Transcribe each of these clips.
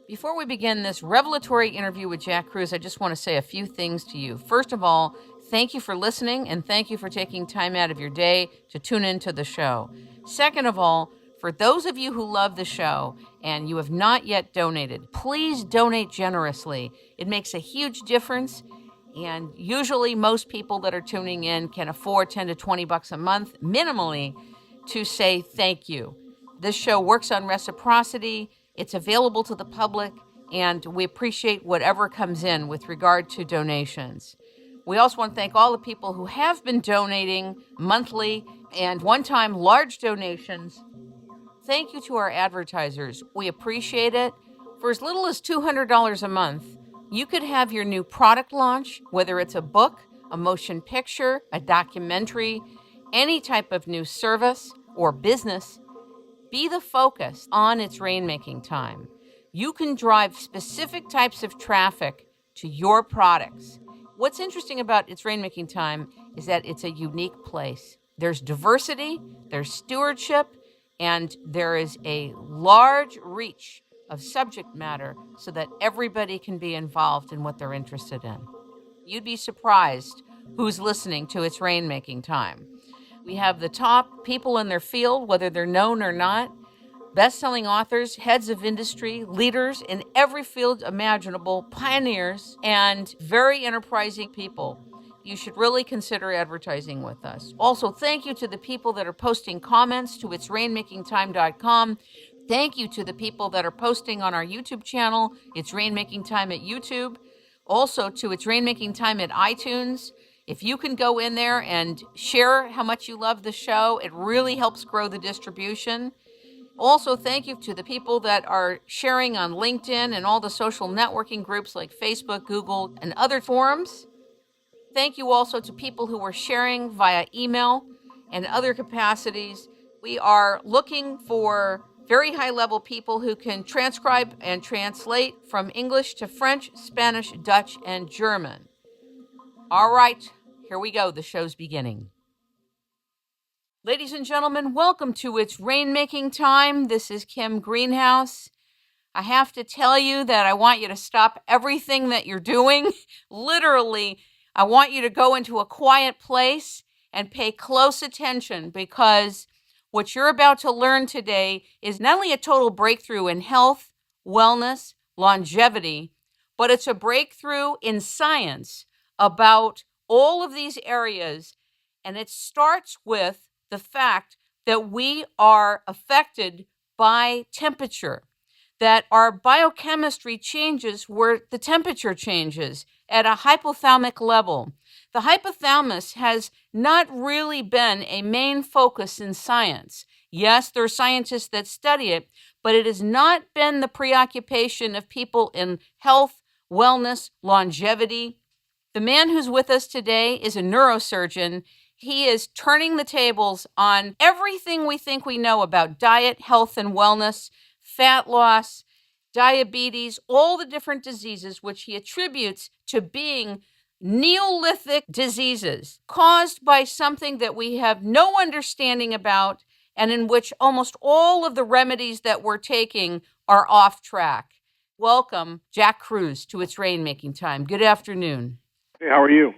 Before we begin this revelatory interview with Jack Kruse, I just want to say a few things to you. First of all, thank you for listening, and thank you for taking time out of your day to tune into the show. Second of all, for those of you who love the show and you have not yet donated, please donate generously. It makes a huge difference, and usually most people that are tuning in can afford 10 to 20 bucks a month minimally to say thank you. This show works on reciprocity. It's available to the public, and we appreciate whatever comes in with regard to donations. We also want to thank all the people who have been donating monthly and one-time large donations. Thank you to our advertisers. We appreciate it. For as little as $200 a month, you could have your new product launch, whether it's a book, a motion picture, a documentary, any type of new service or business, be the focus on It's Rainmaking Time. You can drive specific types of traffic to your products. What's interesting about It's Rainmaking Time is that it's a unique place. There's diversity, there's stewardship, and there is a large reach of subject matter so that everybody can be involved in what they're interested in. You'd be surprised who's listening to It's Rainmaking Time. We have the top people in their field, whether they're known or not, best-selling authors, heads of industry, leaders in every field imaginable, pioneers, and very enterprising people. You should really consider advertising with us. Also, thank you to the people that are posting comments to itsrainmakingtime.com. Thank you to the people that are posting on our YouTube channel, It's Rainmaking Time at YouTube. Also to It's Rainmaking Time at iTunes. If you can go in there and share how much you love the show, it really helps grow the distribution. Also, thank you to the people that are sharing on LinkedIn and all the social networking groups like Facebook, Google, and other forums. Thank you also to people who are sharing via email and other capacities. We are looking for very high-level people who can transcribe and translate from English to French, Spanish, Dutch, and German. All right, here we go. The show's beginning. Ladies and gentlemen, welcome to It's Rainmaking Time. This is Kim Greenhouse. I have to tell you that I want you to stop everything that you're doing. Literally, I want you to go into a quiet place and pay close attention, because what you're about to learn today is not only a total breakthrough in health, wellness, longevity, but it's a breakthrough in science about all of these areas. And it starts with the fact that we are affected by temperature, that our biochemistry changes where the temperature changes at a hypothalamic level. The hypothalamus has not really been a main focus in science. Yes, there are scientists that study it, but it has not been the preoccupation of people in health, wellness, longevity. The man who's with us today is a neurosurgeon. He is turning the tables on everything we think we know about diet, health, and wellness, fat loss, diabetes, all the different diseases which he attributes to being Neolithic diseases caused by something that we have no understanding about, and in which almost all of the remedies that we're taking are off track. Welcome, Jack Kruse, to It's Rainmaking Time. Good afternoon. Hey, how are you?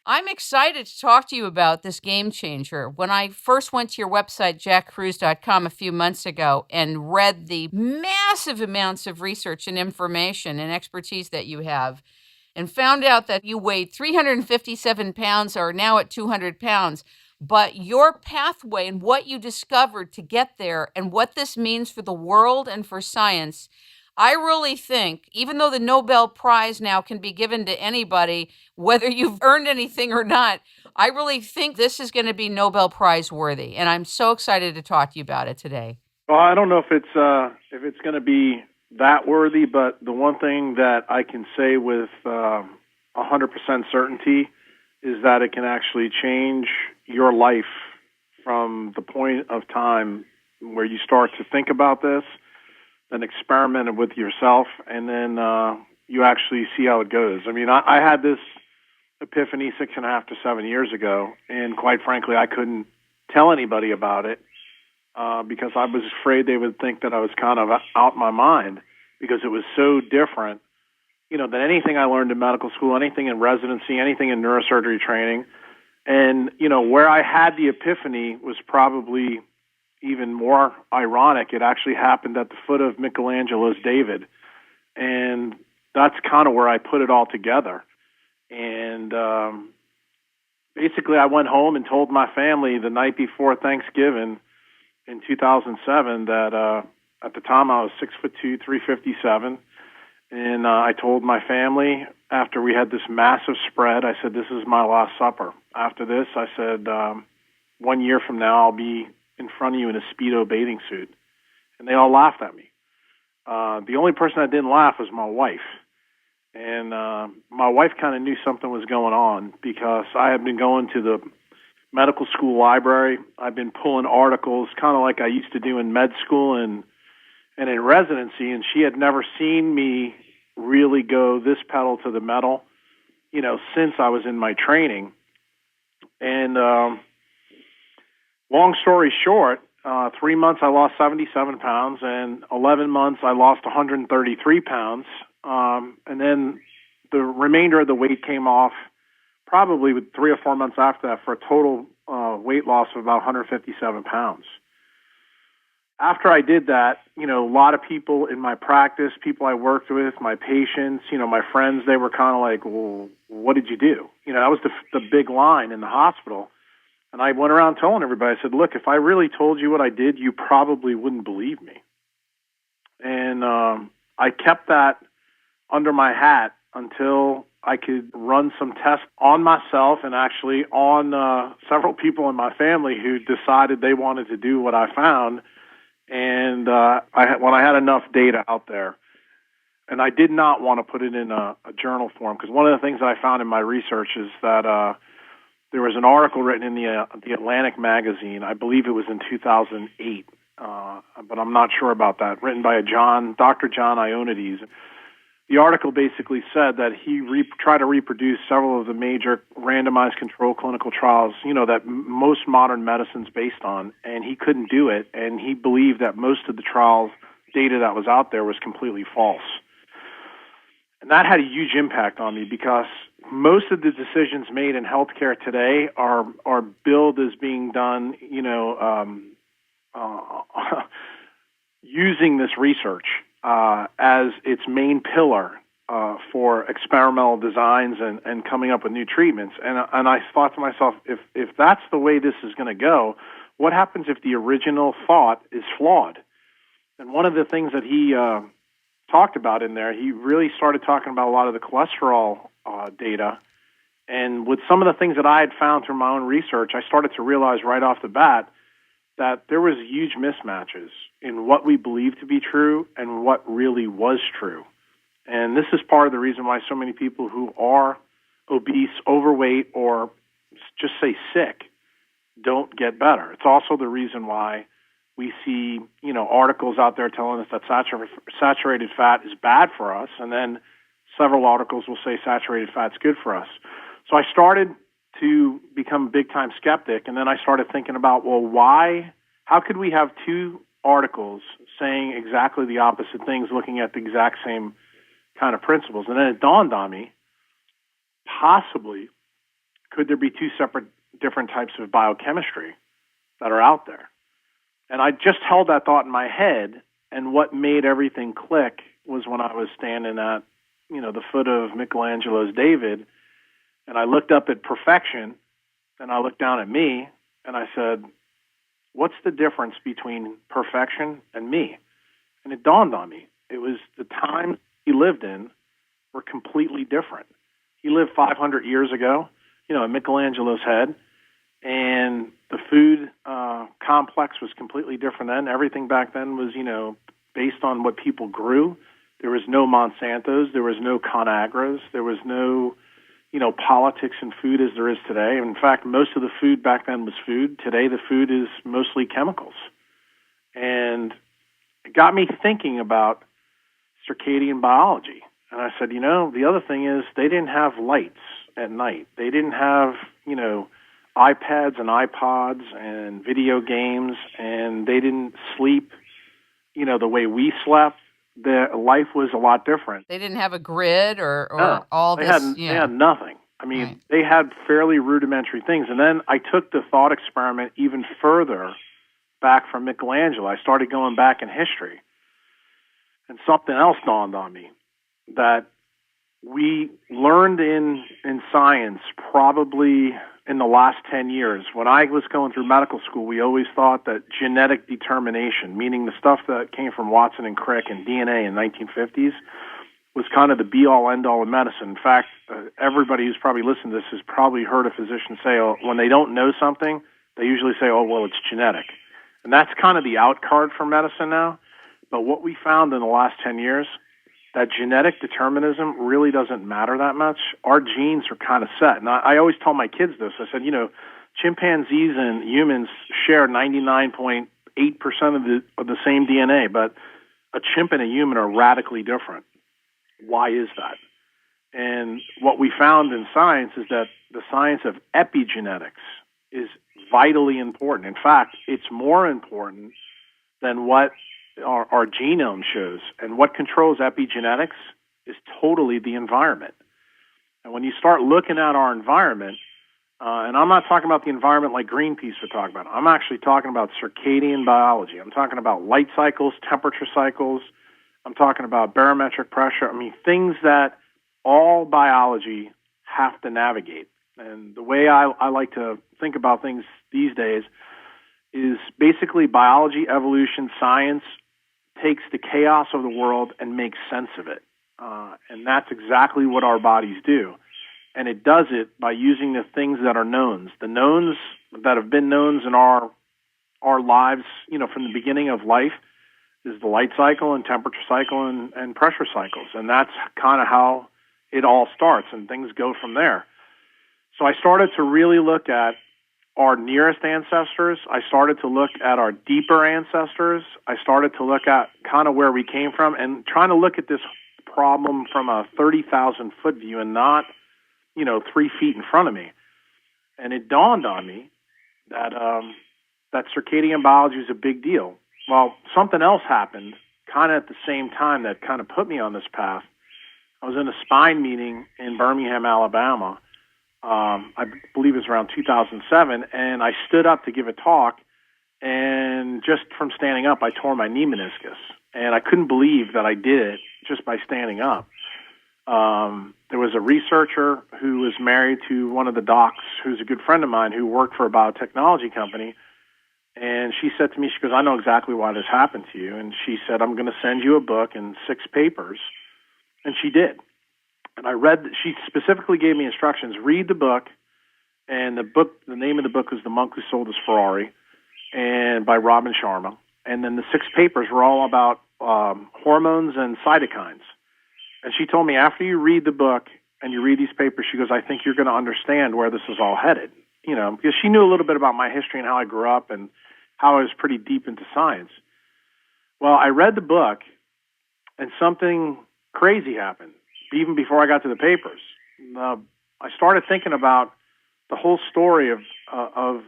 I'm excited to talk to you about this game changer. When I first went to your website, jackkruse.com, a few months ago and read the massive amounts of research and information and expertise that you have, and found out that you weighed 357 pounds, or now at 200 pounds, but your pathway and what you discovered to get there and what this means for the world and for science, I really think, even though the Nobel Prize now can be given to anybody, whether you've earned anything or not, I really think this is going to be Nobel Prize worthy. And I'm so excited to talk to you about it today. Well, I don't know if it's going to be that worthy, but the one thing that I can say with 100% certainty is that it can actually change your life from the point of time where you start to think about this, then experiment with yourself, and then you actually see how it goes. I mean, I had this epiphany 6.5 to 7 years ago, and quite frankly, I couldn't tell anybody about it because I was afraid they would think that I was kind of out my mind because it was so different, than anything I learned in medical school, anything in residency, anything in neurosurgery training. And, where I had the epiphany was probably even more ironic. It actually happened at the foot of Michelangelo's David. And that's kind of where I put it all together. And basically I went home and told my family the night before Thanksgiving in 2007 that at the time I was 6'2", 357. And I told my family after we had this massive spread, I said, this is my last supper. After this, I said, 1 year from now, I'll be in front of you in a Speedo bathing suit. And they all laughed at me. The only person that didn't laugh was my wife. And my wife kind of knew something was going on because I had been going to the medical school library. I've been pulling articles kind of like I used to do in med school and in residency, and she had never seen me really go this pedal to the metal, since I was in my training. And long story short, 3 months I lost 77 pounds, and 11 months I lost 133 pounds. And then the remainder of the weight came off probably with 3 or 4 months after that for a total weight loss of about 157 pounds. After I did that, a lot of people in my practice, people I worked with, my patients, my friends, they were kind of like, well, what did you do? That was the big line in the hospital. And I went around telling everybody, I said, look, if I really told you what I did, you probably wouldn't believe me. And I kept that under my hat until I could run some tests on myself and actually on several people in my family who decided they wanted to do what I found. And when I had enough data out there, and I did not want to put it in a journal form, because one of the things that I found in my research is that there was an article written in the Atlantic magazine, I believe it was in 2008, but I'm not sure about that, written by Dr. John Ioannidis. The article basically said that he tried to reproduce several of the major randomized control clinical trials, that most modern medicine's based on, and he couldn't do it, and he believed that most of the trials data that was out there was completely false. And that had a huge impact on me because most of the decisions made in healthcare today are billed as being done, using this research as its main pillar for experimental designs and coming up with new treatments. And I thought to myself, if that's the way this is going to go, what happens if the original thought is flawed? And one of the things that he talked about in there, he really started talking about a lot of the cholesterol data. And with some of the things that I had found through my own research, I started to realize right off the bat that there was huge mismatches in what we believed to be true and what really was true. And this is part of the reason why so many people who are obese, overweight, or just say sick don't get better. It's also the reason why we see, articles out there telling us that saturated fat is bad for us, and then several articles will say saturated fat's good for us. So I started to become a big-time skeptic, and then I started thinking about, how could we have two articles saying exactly the opposite things, looking at the exact same kind of principles? And then it dawned on me, possibly, could there be two separate different types of biochemistry that are out there? And I just held that thought in my head, and what made everything click was when I was standing at, the foot of Michelangelo's David, and I looked up at perfection, and I looked down at me, and I said, what's the difference between perfection and me? And it dawned on me. It was the times he lived in were completely different. He lived 500 years ago, in Michelangelo's head, and the food complex was completely different then. Everything back then was, based on what people grew. There was no Monsantos. There was no ConAgras. There was no, politics in food as there is today. In fact, most of the food back then was food. Today, the food is mostly chemicals. And it got me thinking about circadian biology. And I said, the other thing is they didn't have lights at night. They didn't have, iPads and iPods and video games, and they didn't sleep, the way we slept. Their life was a lot different. They didn't have a grid or No, all they this. They had nothing. I mean, Right. They had fairly rudimentary things. And then I took the thought experiment even further back from Michelangelo. I started going back in history. And something else dawned on me, that we learned in science probably in the last 10 years. When I was going through medical school, we always thought that genetic determination, meaning the stuff that came from Watson and Crick and DNA in the 1950s, was kind of the be-all, end-all in medicine. In fact, everybody who's probably listened to this has probably heard a physician say, when they don't know something, they usually say, it's genetic. And that's kind of the out card for medicine now. But what we found in the last 10 years, that genetic determinism really doesn't matter that much. Our genes are kind of set. And I always tell my kids this. I said, chimpanzees and humans share 99.8% of the same DNA, but a chimp and a human are radically different. Why is that? And what we found in science is that the science of epigenetics is vitally important. In fact, it's more important than what our genome shows. And what controls epigenetics is totally the environment. And when you start looking at our environment, and I'm not talking about the environment like Greenpeace would talk about. I'm actually talking about circadian biology. I'm talking about light cycles, temperature cycles. I'm talking about barometric pressure. I mean, things that all biology have to navigate. And the way I like to think about things these days is basically biology, evolution, science takes the chaos of the world and makes sense of it. And that's exactly what our bodies do. And it does it by using the things that are knowns. The knowns that have been knowns in our lives, from the beginning of life, is the light cycle and temperature cycle and pressure cycles. And that's kind of how it all starts, and things go from there. So I started to really look at our nearest ancestors. I started to look at our deeper ancestors. I started to look at kind of where we came from and trying to look at this problem from a 30,000-foot view and not, 3 feet in front of me. And it dawned on me that that circadian biology is a big deal. Well, something else happened kind of at the same time that kind of put me on this path. I was in a spine meeting in Birmingham, Alabama. I believe it was around 2007, and I stood up to give a talk, and just from standing up, I tore my knee meniscus. And I couldn't believe that I did it just by standing up. There was a researcher who was married to one of the docs, who's a good friend of mine, who worked for a biotechnology company. And she said to me, she goes, I know exactly why this happened to you. And she said, I'm going to send you a book and 6 papers. And she did. And she specifically gave me instructions, read the book. And the name of the book was The Monk Who Sold His Ferrari, and by Robin Sharma. And then the 6 papers were all about hormones and cytokines. And she told me, after you read the book and you read these papers, she goes, I think you're going to understand where this is all headed. Because she knew a little bit about my history and how I grew up and how I was pretty deep into science. Well, I read the book, and something crazy happened, even before I got to the papers. I started thinking about the whole story of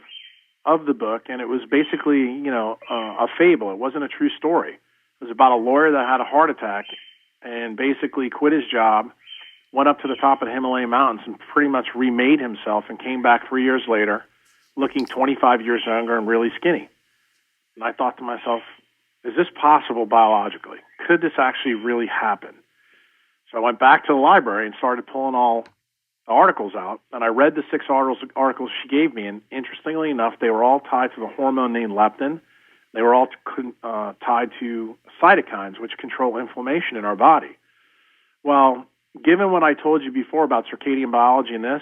the book, and it was basically, a fable. It wasn't a true story. It was about a lawyer that had a heart attack and basically quit his job, went up to the top of the Himalayan mountains and pretty much remade himself, and came back 3 years later looking 25 years younger and really skinny. And I thought to myself, is this possible biologically? Could this actually really happen? So I went back to the library and started pulling all the articles out, and I read the 6 articles she gave me, and interestingly enough, they were all tied to the hormone named leptin. They were all tied to cytokines, which control inflammation in our body. Well, given what I told you before about circadian biology and this,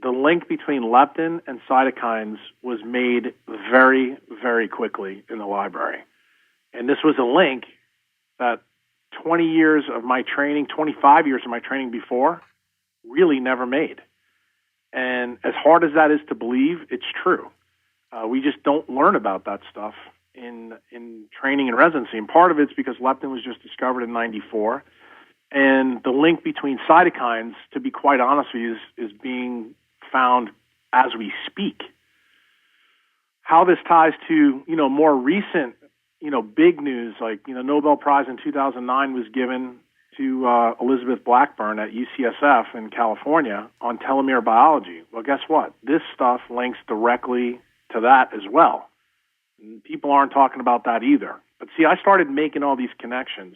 the link between leptin and cytokines was made very, very quickly in the library. And this was a link that 20 years of my training, 25 years of my training before, really never made. And as hard as that is to believe, it's true. We just don't learn about that stuff in training and residency. And part of it's because leptin was just discovered in 94. And the link between cytokines, to be quite honest with you, is being found as we speak. How this ties to, more recent, big news, like, Nobel Prize in 2009 was given to Elizabeth Blackburn at UCSF in California on telomere biology. Well, guess what? This stuff links directly to that as well. And people aren't talking about that either. But see, I started making all these connections.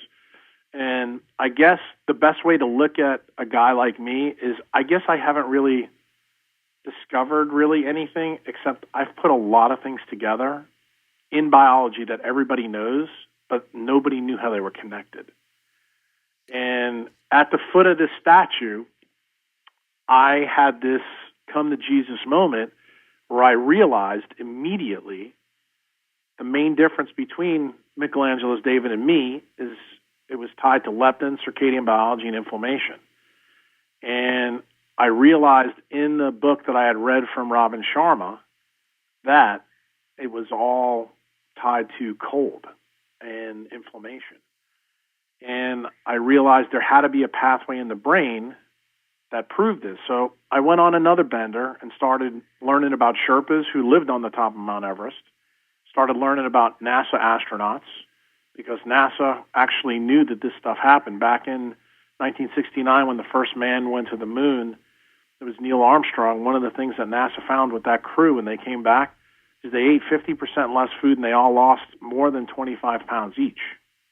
And I guess the best way to look at a guy like me is I guess I haven't really discovered really anything, except I've put a lot of things together in biology that everybody knows, but nobody knew how they were connected. And at the foot of this statue, I had this come to Jesus moment where I realized immediately the main difference between Michelangelo's David and me is it was tied to leptin, circadian biology, and inflammation. And I realized in the book that I had read from Robin Sharma that it was all tied to cold and inflammation. And I realized there had to be a pathway in the brain that proved this. So I went on another bender and started learning about Sherpas who lived on the top of Mount Everest, started learning about NASA astronauts, because NASA actually knew that this stuff happened. Back in 1969, when the first man went to the moon, it was Neil Armstrong. One of the things that NASA found with that crew when they came back is they ate 50% less food and they all lost more than 25 pounds each.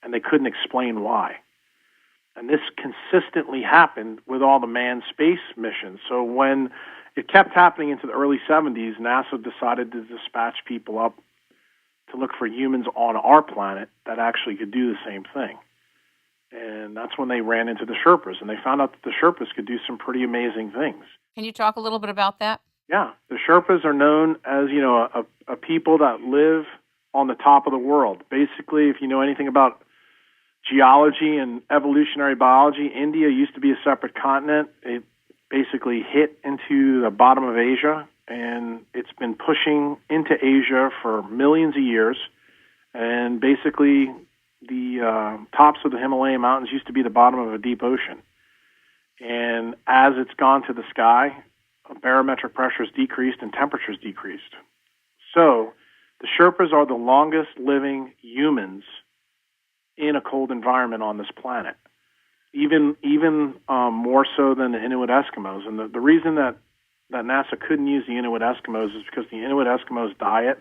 And they couldn't explain why. And this consistently happened with all the manned space missions. So when it kept happening into the early 70s, NASA decided to dispatch people up to look for humans on our planet that actually could do the same thing. And that's when they ran into the Sherpas, and they found out that the Sherpas could do some pretty amazing things. Can you talk a little bit about that? Yeah, the Sherpas are known as, a people that live on the top of the world. Basically, if you know anything about geology and evolutionary biology, India used to be a separate continent. It basically hit into the bottom of Asia, and it's been pushing into Asia for millions of years. And basically, the tops of the Himalayan mountains used to be the bottom of a deep ocean. And as it's gone to the sky, barometric pressure has decreased and temperatures decreased. So the Sherpas are the longest living humans in a cold environment on this planet, even more so than the Inuit Eskimos. And the reason that NASA couldn't use the Inuit Eskimos is because the Inuit Eskimos' diet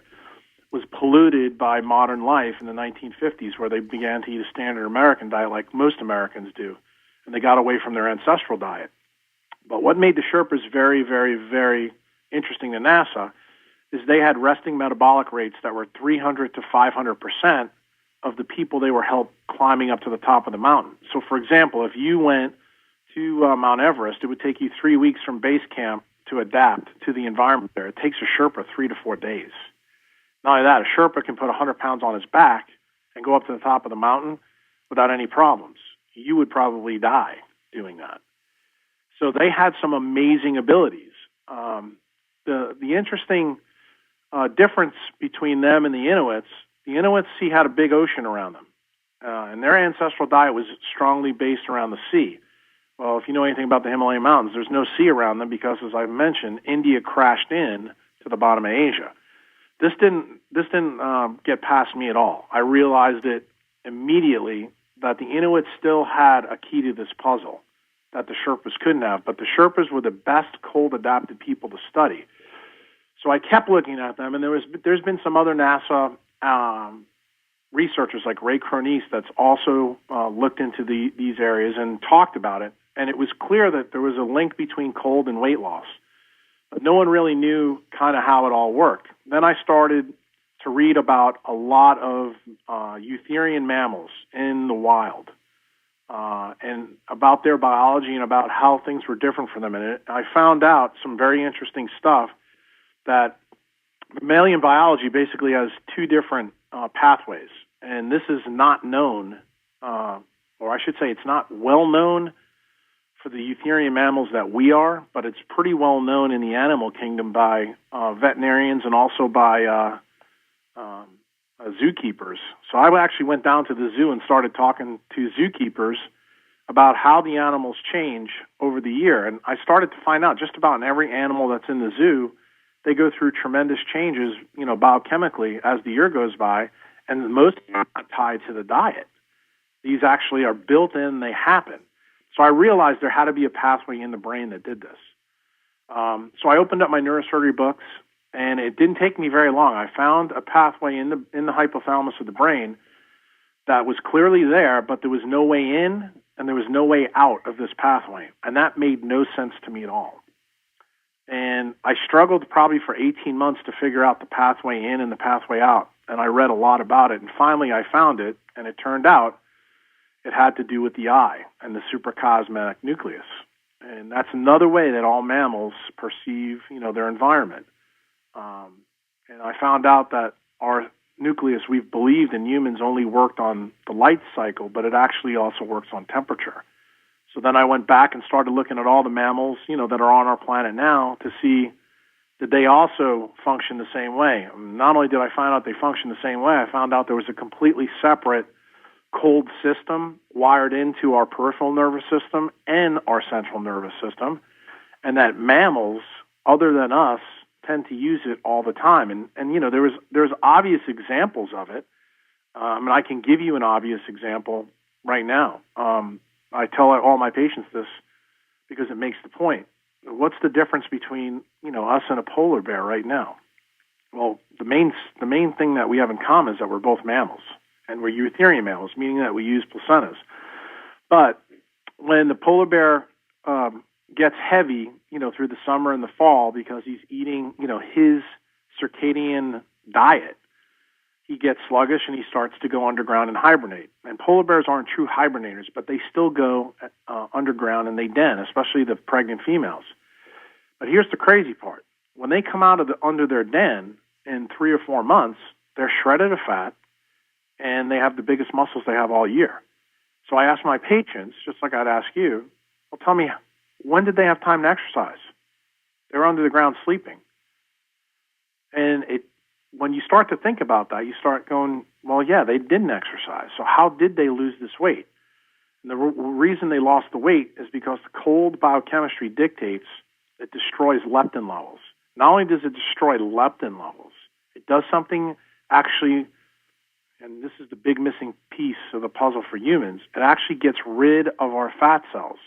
was polluted by modern life in the 1950s, where they began to eat a standard American diet like most Americans do, and they got away from their ancestral diet. But what made the Sherpas very, very, very interesting to NASA is they had resting metabolic rates that were 300 to 500% of the people they were helped climbing up to the top of the mountain. So, for example, if you went to Mount Everest, it would take you 3 weeks from base camp to adapt to the environment there. It takes a Sherpa 3 to 4 days. Not only that, a Sherpa can put 100 pounds on his back and go up to the top of the mountain without any problems. You would probably die doing that. So they had some amazing abilities. The interesting difference between them and the Inuits had a big ocean around them, and their ancestral diet was strongly based around the sea. Well, if you know anything about the Himalayan mountains, there's no sea around them because, as I mentioned, India crashed in to the bottom of Asia. This didn't get past me at all. I realized it immediately that the Inuits still had a key to this puzzle that the Sherpas couldn't have, but the Sherpas were the best cold-adapted people to study. So I kept looking at them, and there's been some other NASA researchers like Ray Cronise that's also looked into these areas and talked about it, and it was clear that there was a link between cold and weight loss. But no one really knew kind of how it all worked. Then I started to read about a lot of eutherian mammals in the wild, and about their biology and about how things were different for them. And I found out some very interesting stuff, that mammalian biology basically has two different pathways. And this is not known, or I should say it's not well known for the eutherian mammals that we are, but it's pretty well known in the animal kingdom by veterinarians and also by zookeepers. So I actually went down to the zoo and started talking to zookeepers about how the animals change over the year. And I started to find out just about in every animal that's in the zoo, they go through tremendous changes, biochemically as the year goes by, and most are not tied to the diet. These actually are built in, they happen. So I realized there had to be a pathway in the brain that did this. So I opened up my neurosurgery books, and it didn't take me very long. I found a pathway in the hypothalamus of the brain that was clearly there, but there was no way in and there was no way out of this pathway. And that made no sense to me at all. And I struggled probably for 18 months to figure out the pathway in and the pathway out. And I read a lot about it. And finally I found it, and it turned out it had to do with the eye and the suprachiasmatic nucleus. And that's another way that all mammals perceive, their environment. And I found out that our nucleus, we've believed in humans, only worked on the light cycle, but it actually also works on temperature. So then I went back and started looking at all the mammals, that are on our planet now to see, did they also function the same way? Not only did I find out they function the same way, I found out there was a completely separate cold system wired into our peripheral nervous system and our central nervous system, and that mammals, other than us, tend to use it all the time. And there's obvious examples of it. I can give you an obvious example right now. I tell all my patients this because it makes the point. What's the difference between us and a polar bear right now? Well, the main thing that we have in common is that we're both mammals, and we're eutherian mammals, meaning that we use placentas. But when the polar bear gets heavy, through the summer and the fall because he's eating, his circadian diet, he gets sluggish and he starts to go underground and hibernate. And polar bears aren't true hibernators, but they still go underground and they den, especially the pregnant females. But here's the crazy part. When they come out of under their den in 3 or 4 months, they're shredded of fat and they have the biggest muscles they have all year. So I ask my patients, just like I'd ask you, well, tell me, when did they have time to exercise? They were under the ground sleeping. And when you start to think about that, you start going, well, yeah, they didn't exercise. So how did they lose this weight? And the reason they lost the weight is because the cold biochemistry dictates it destroys leptin levels. Not only does it destroy leptin levels, it does something actually, and this is the big missing piece of the puzzle for humans, it actually gets rid of our fat cells.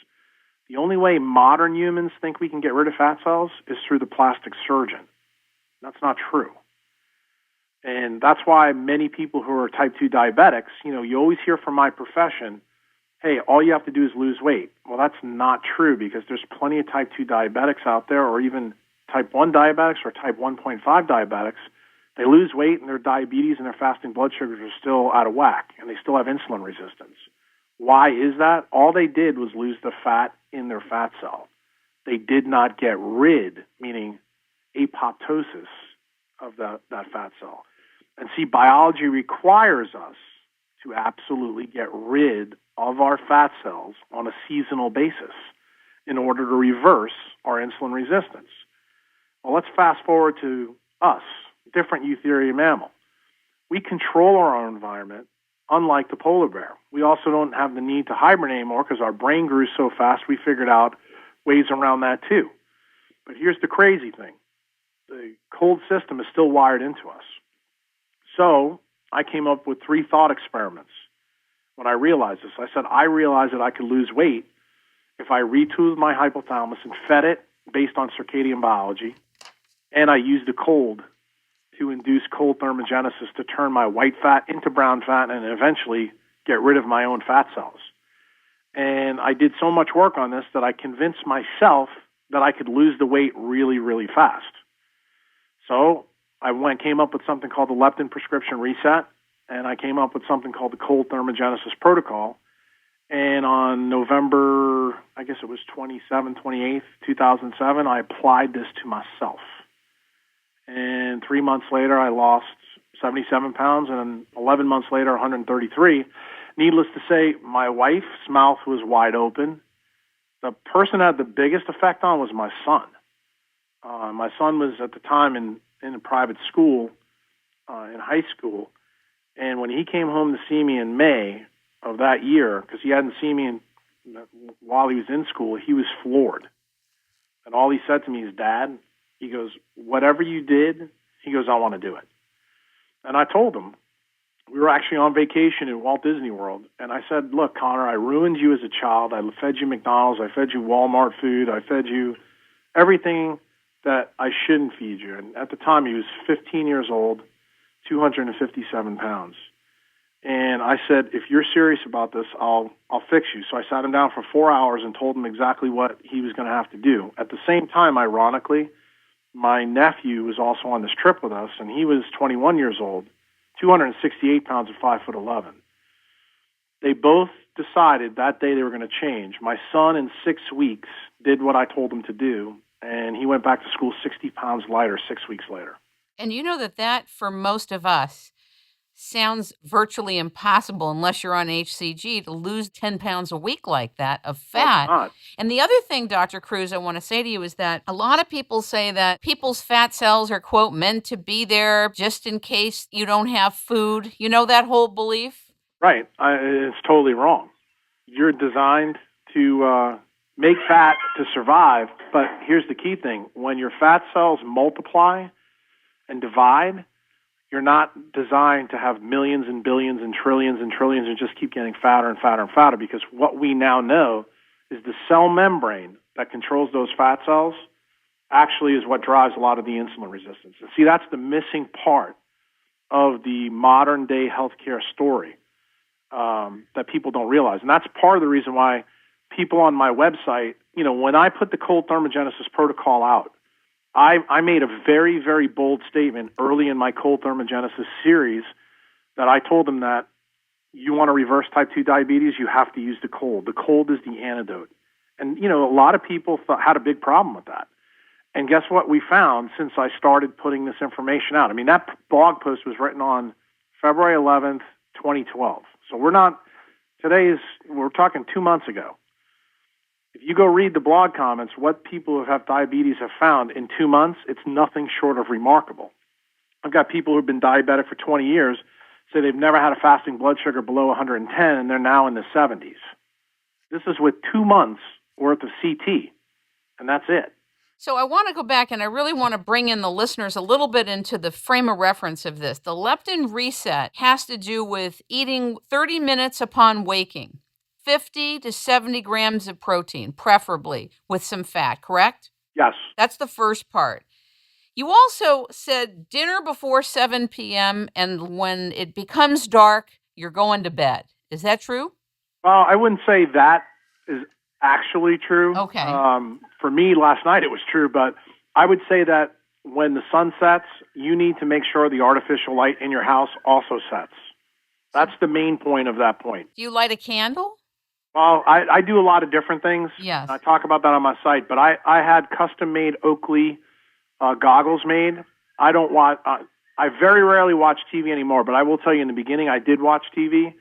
The only way modern humans think we can get rid of fat cells is through the plastic surgeon. That's not true. And that's why many people who are type 2 diabetics, you always hear from my profession, hey, all you have to do is lose weight. Well, that's not true because there's plenty of type 2 diabetics out there, or even type 1 diabetics or type 1.5 diabetics. They lose weight and their diabetes and their fasting blood sugars are still out of whack, and they still have insulin resistance. Why is that? All they did was lose the fat in their fat cell. They did not get rid, meaning apoptosis, of that fat cell. And see, biology requires us to absolutely get rid of our fat cells on a seasonal basis in order to reverse our insulin resistance. Well, let's fast forward to us, different eutherian mammal. We control our own environment, unlike the polar bear. We also don't have the need to hibernate anymore because our brain grew so fast we figured out ways around that too. But here's the crazy thing. The cold system is still wired into us. So I came up with 3 thought experiments when I realized this. I said, I realized that I could lose weight if I retooled my hypothalamus and fed it based on circadian biology, and I used the cold to induce cold thermogenesis to turn my white fat into brown fat and eventually get rid of my own fat cells. And I did so much work on this that I convinced myself that I could lose the weight really, really fast. So I came up with something called the leptin prescription reset, and I came up with something called the cold thermogenesis protocol. And on November, I guess it was 28th, 2007, I applied this to myself. And 3 months later, I lost 77 pounds, and 11 months later, 133. Needless to say, my wife's mouth was wide open. The person that had the biggest effect on was my son. My son was at the time in a private school, in high school, and when he came home to see me in May of that year, because he hadn't seen me in while he was in school, he was floored. And all he said to me is, Dad, he goes, whatever you did, he goes, I want to do it. And I told him, we were actually on vacation in Walt Disney World, and I said, look, Connor, I ruined you as a child. I fed you McDonald's. I fed you Walmart food. I fed you everything that I shouldn't feed you. And at the time, he was 15 years old, 257 pounds. And I said, if you're serious about this, I'll fix you. So I sat him down for 4 hours and told him exactly what he was going to have to do. At the same time, ironically, my nephew was also on this trip with us, and he was 21 years old, 268 pounds at 5'11". They both decided that day they were going to change. My son, in 6 weeks, did what I told him to do, and he went back to school 60 pounds lighter 6 weeks later. And you know that for most of us sounds virtually impossible unless you're on HCG to lose 10 pounds a week like that of fat. Oh, and the other thing, Dr. Kruse, I want to say to you is that a lot of people say that people's fat cells are, quote, meant to be there just in case you don't have food. You know that whole belief? Right. It's totally wrong. You're designed to make fat to survive, but here's the key thing. When your fat cells multiply and divide, you're not designed to have millions and billions and trillions and just keep getting fatter and fatter and fatter, because what we now know is the cell membrane that controls those fat cells actually is what drives a lot of the insulin resistance. And see, that's the missing part of the modern day healthcare story that people don't realize. And that's part of the reason why people on my website, when I put the cold thermogenesis protocol out, I made a very, very bold statement early in my cold thermogenesis series that I told them that you want to reverse type 2 diabetes, you have to use the cold. The cold is the antidote. And, a lot of people had a big problem with that. And guess what we found since I started putting this information out? I mean, that blog post was written on February 11th, 2012. So we're talking 2 months ago. If you go read the blog comments, what people who have diabetes have found in 2 months, it's nothing short of remarkable. I've got people who've been diabetic for 20 years say they've never had a fasting blood sugar below 110, and they're now in the 70s. This is with 2 months worth of CT, and that's it. So I want to go back, and I really want to bring in the listeners a little bit into the frame of reference of this. The leptin reset has to do with eating 30 minutes upon waking. 50 to 70 grams of protein, preferably with some fat, correct? Yes. That's the first part. You also said dinner before 7 p.m., and when it becomes dark, you're going to bed. Is that true? Well, I wouldn't say that is actually true. Okay. For me, last night it was true, but I would say that when the sun sets, you need to make sure the artificial light in your house also sets. That's the main point of that point. Do you light a candle? Well, I do a lot of different things. Yes. I talk about that on my site, but I had custom-made Oakley goggles made. I very rarely watch TV anymore, but I will tell you in the beginning I did watch TV,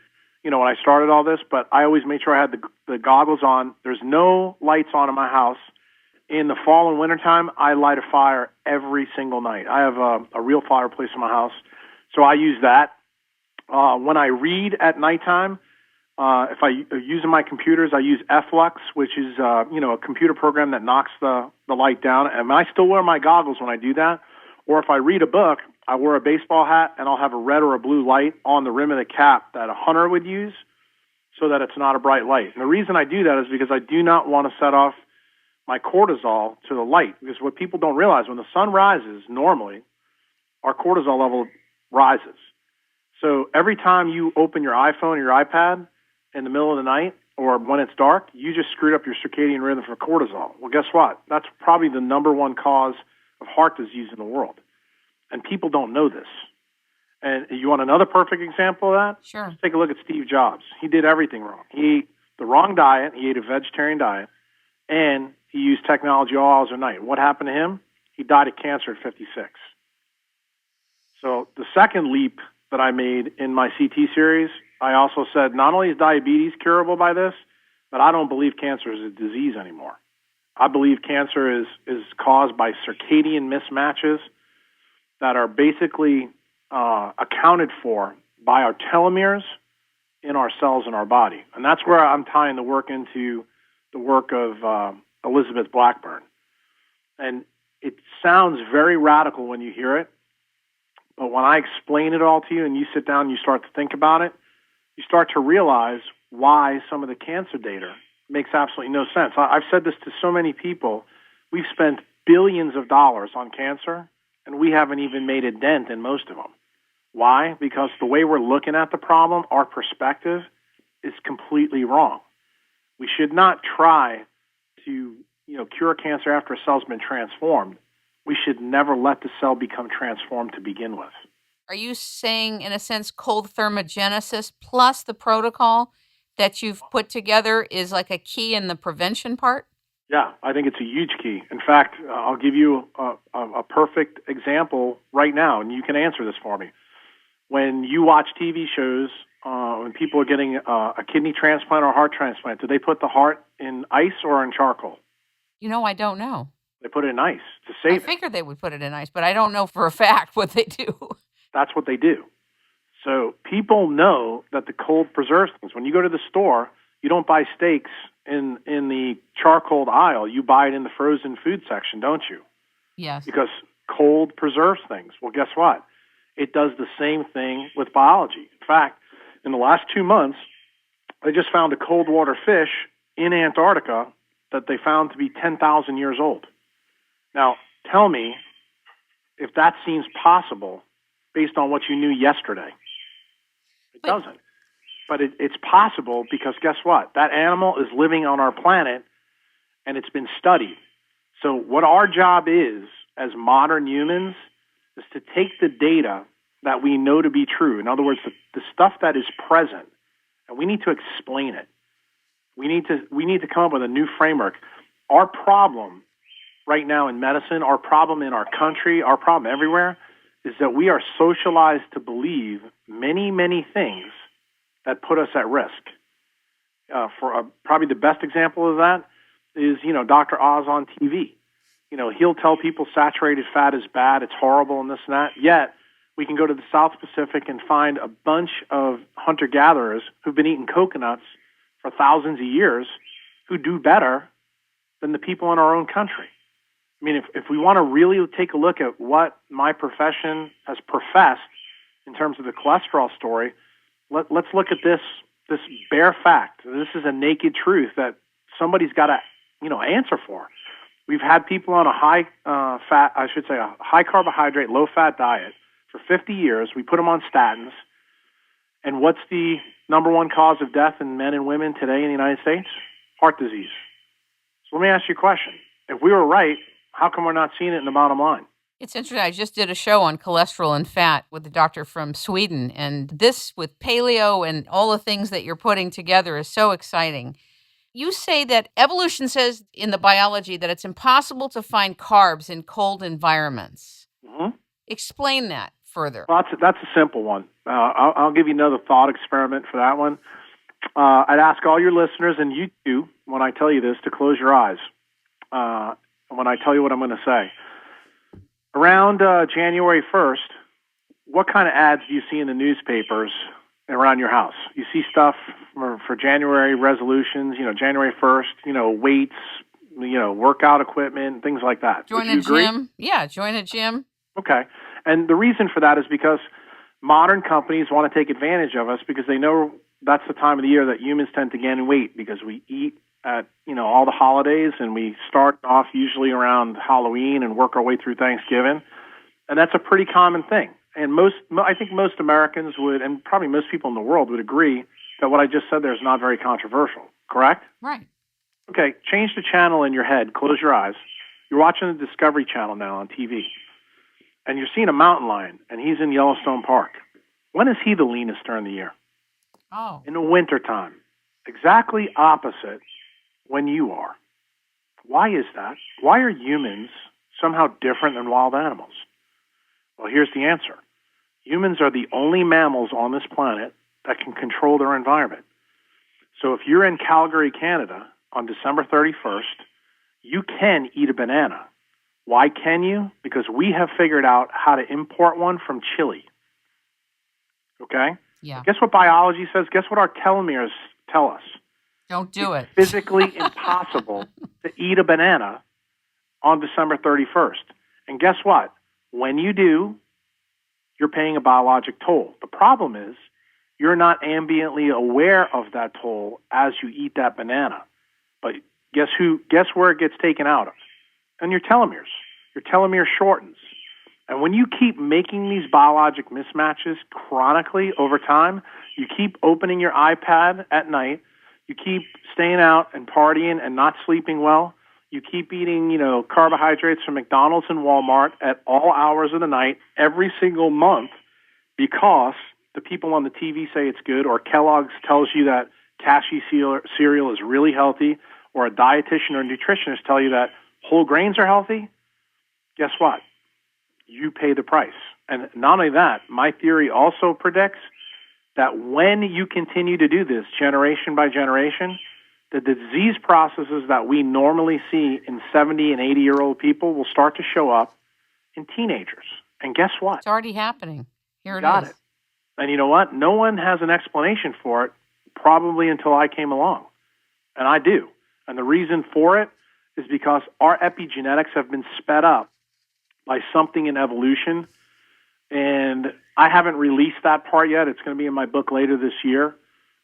when I started all this, but I always made sure I had the goggles on. There's no lights on in my house. In the fall and wintertime, I light a fire every single night. I have a real fireplace in my house, so I use that. When I read at nighttime, if I using my computers, I use Flux, which is a computer program that knocks the light down. And I still wear my goggles when I do that. Or if I read a book, I wear a baseball hat and I'll have a red or a blue light on the rim of the cap that a hunter would use, so that it's not a bright light. And the reason I do that is because I do not want to set off my cortisol to the light. Because what people don't realize, when the sun rises, normally our cortisol level rises. So every time you open your iPhone or your iPad in the middle of the night or when it's dark, you just screwed up your circadian rhythm for cortisol. Well, guess what? That's probably the number one cause of heart disease in the world. And people don't know this. And you want another perfect example of that? Sure. Just take a look at Steve Jobs. He did everything wrong. He ate the wrong diet. He ate a vegetarian diet. And he used technology all hours of the night. What happened to him? He died of cancer at 56. So the second leap that I made in my CT series, I also said not only is diabetes curable by this, but I don't believe cancer is a disease anymore. I believe cancer is caused by circadian mismatches that are basically accounted for by our telomeres in our cells in our body. And that's where I'm tying the work into the work of Elizabeth Blackburn. And it sounds very radical when you hear it, but when I explain it all to you and you sit down and you start to think about it, you start to realize why some of the cancer data makes absolutely no sense. I've said this to so many people. We've spent billions of dollars on cancer, and we haven't even made a dent in most of them. Why? Because the way we're looking at the problem, our perspective, is completely wrong. We should not try to, cure cancer after a cell's been transformed. We should never let the cell become transformed to begin with. Are you saying, in a sense, cold thermogenesis plus the protocol that you've put together is like a key in the prevention part? Yeah, I think it's a huge key. In fact, I'll give you a perfect example right now, and you can answer this for me. When you watch TV shows, when people are getting a kidney transplant or a heart transplant, do they put the heart in ice or in charcoal? I don't know. They put it in ice to save it. I figured they would put it in ice, but I don't know for a fact what they do. That's what they do. So people know that the cold preserves things. When you go to the store, you don't buy steaks in the charcoal aisle. You buy it in the frozen food section, don't you? Yes. Because cold preserves things. Well, guess what? It does the same thing with biology. In fact, in the last 2 months, they just found a cold water fish in Antarctica that they found to be 10,000 years old. Now, tell me if that seems possible based on what you knew yesterday. It doesn't. But it's possible because guess what? That animal is living on our planet, and it's been studied. So what our job is as modern humans is to take the data that we know to be true. In other words, the stuff that is present, and we need to explain it. We need to come up with a new framework. Our problem right now in medicine, our problem in our country, our problem everywhere, is that we are socialized to believe many, many things that put us at risk. Probably the best example of that is, Dr. Oz on TV. He'll tell people saturated fat is bad, it's horrible, and this and that. Yet, we can go to the South Pacific and find a bunch of hunter-gatherers who've been eating coconuts for thousands of years who do better than the people in our own country. I mean, if we want to really take a look at what my profession has professed in terms of the cholesterol story, let's look at this bare fact. This is a naked truth that somebody's got to, answer for. We've had people on a high carbohydrate, low fat diet for 50 years. We put them on statins. And what's the number one cause of death in men and women today in the United States? Heart disease. So let me ask you a question. If we were right, how come we're not seeing it in the bottom line? It's interesting. I just did a show on cholesterol and fat with a doctor from Sweden, and this with paleo and all the things that you're putting together is so exciting. You say that evolution says in the biology that it's impossible to find carbs in cold environments. Mm-hmm. Explain that further. Well, that's a simple one. I'll give you another thought experiment for that one. I'd ask all your listeners, and you too, when I tell you this, to close your eyes when I tell you what I'm going to say. Around January 1st, what kind of ads do you see in the newspapers around your house? You see stuff for January resolutions, January 1st, weights, workout equipment, things like that. Join a gym. Yeah, join a gym. Okay. And the reason for that is because modern companies want to take advantage of us because they know that's the time of the year that humans tend to gain weight because we eat at, all the holidays, and we start off usually around Halloween and work our way through Thanksgiving. And that's a pretty common thing. And I think most Americans would, and probably most people in the world would agree that what I just said there is not very controversial, correct? Right. Okay, change the channel in your head, close your eyes. You're watching the Discovery Channel now on TV, and you're seeing a mountain lion, and he's in Yellowstone Park. When is he the leanest during the year? Oh. In the wintertime. Exactly opposite when you are. Why is that? Why are humans somehow different than wild animals? Well, here's the answer. Humans are the only mammals on this planet that can control their environment. So if you're in Calgary, Canada, on December 31st, you can eat a banana. Why can you? Because we have figured out how to import one from Chile. Okay? Yeah. Guess what biology says? Guess what our telomeres tell us? Don't do it. It's physically impossible to eat a banana on December 31st. And guess what? When you do, you're paying a biologic toll. The problem is you're not ambiently aware of that toll as you eat that banana. But guess where it gets taken out of? On your telomeres. Your telomere shortens. And when you keep making these biologic mismatches chronically over time, you keep opening your iPad at night, you keep staying out and partying and not sleeping well, you keep eating, carbohydrates from McDonald's and Walmart at all hours of the night every single month because the people on the TV say it's good, or Kellogg's tells you that cashew cereal is really healthy, or a dietitian or nutritionist tell you that whole grains are healthy. Guess what? You pay the price. And not only that, my theory also predicts that when you continue to do this generation by generation, the disease processes that we normally see in 70 and 80-year-old people will start to show up in teenagers. And guess what? It's already happening. Here it Got is. it. And you know what? No one has an explanation for it, probably until I came along. And I do. And the reason for it is because our epigenetics have been sped up by something in evolution. And I haven't released that part yet. It's going to be in my book later this year.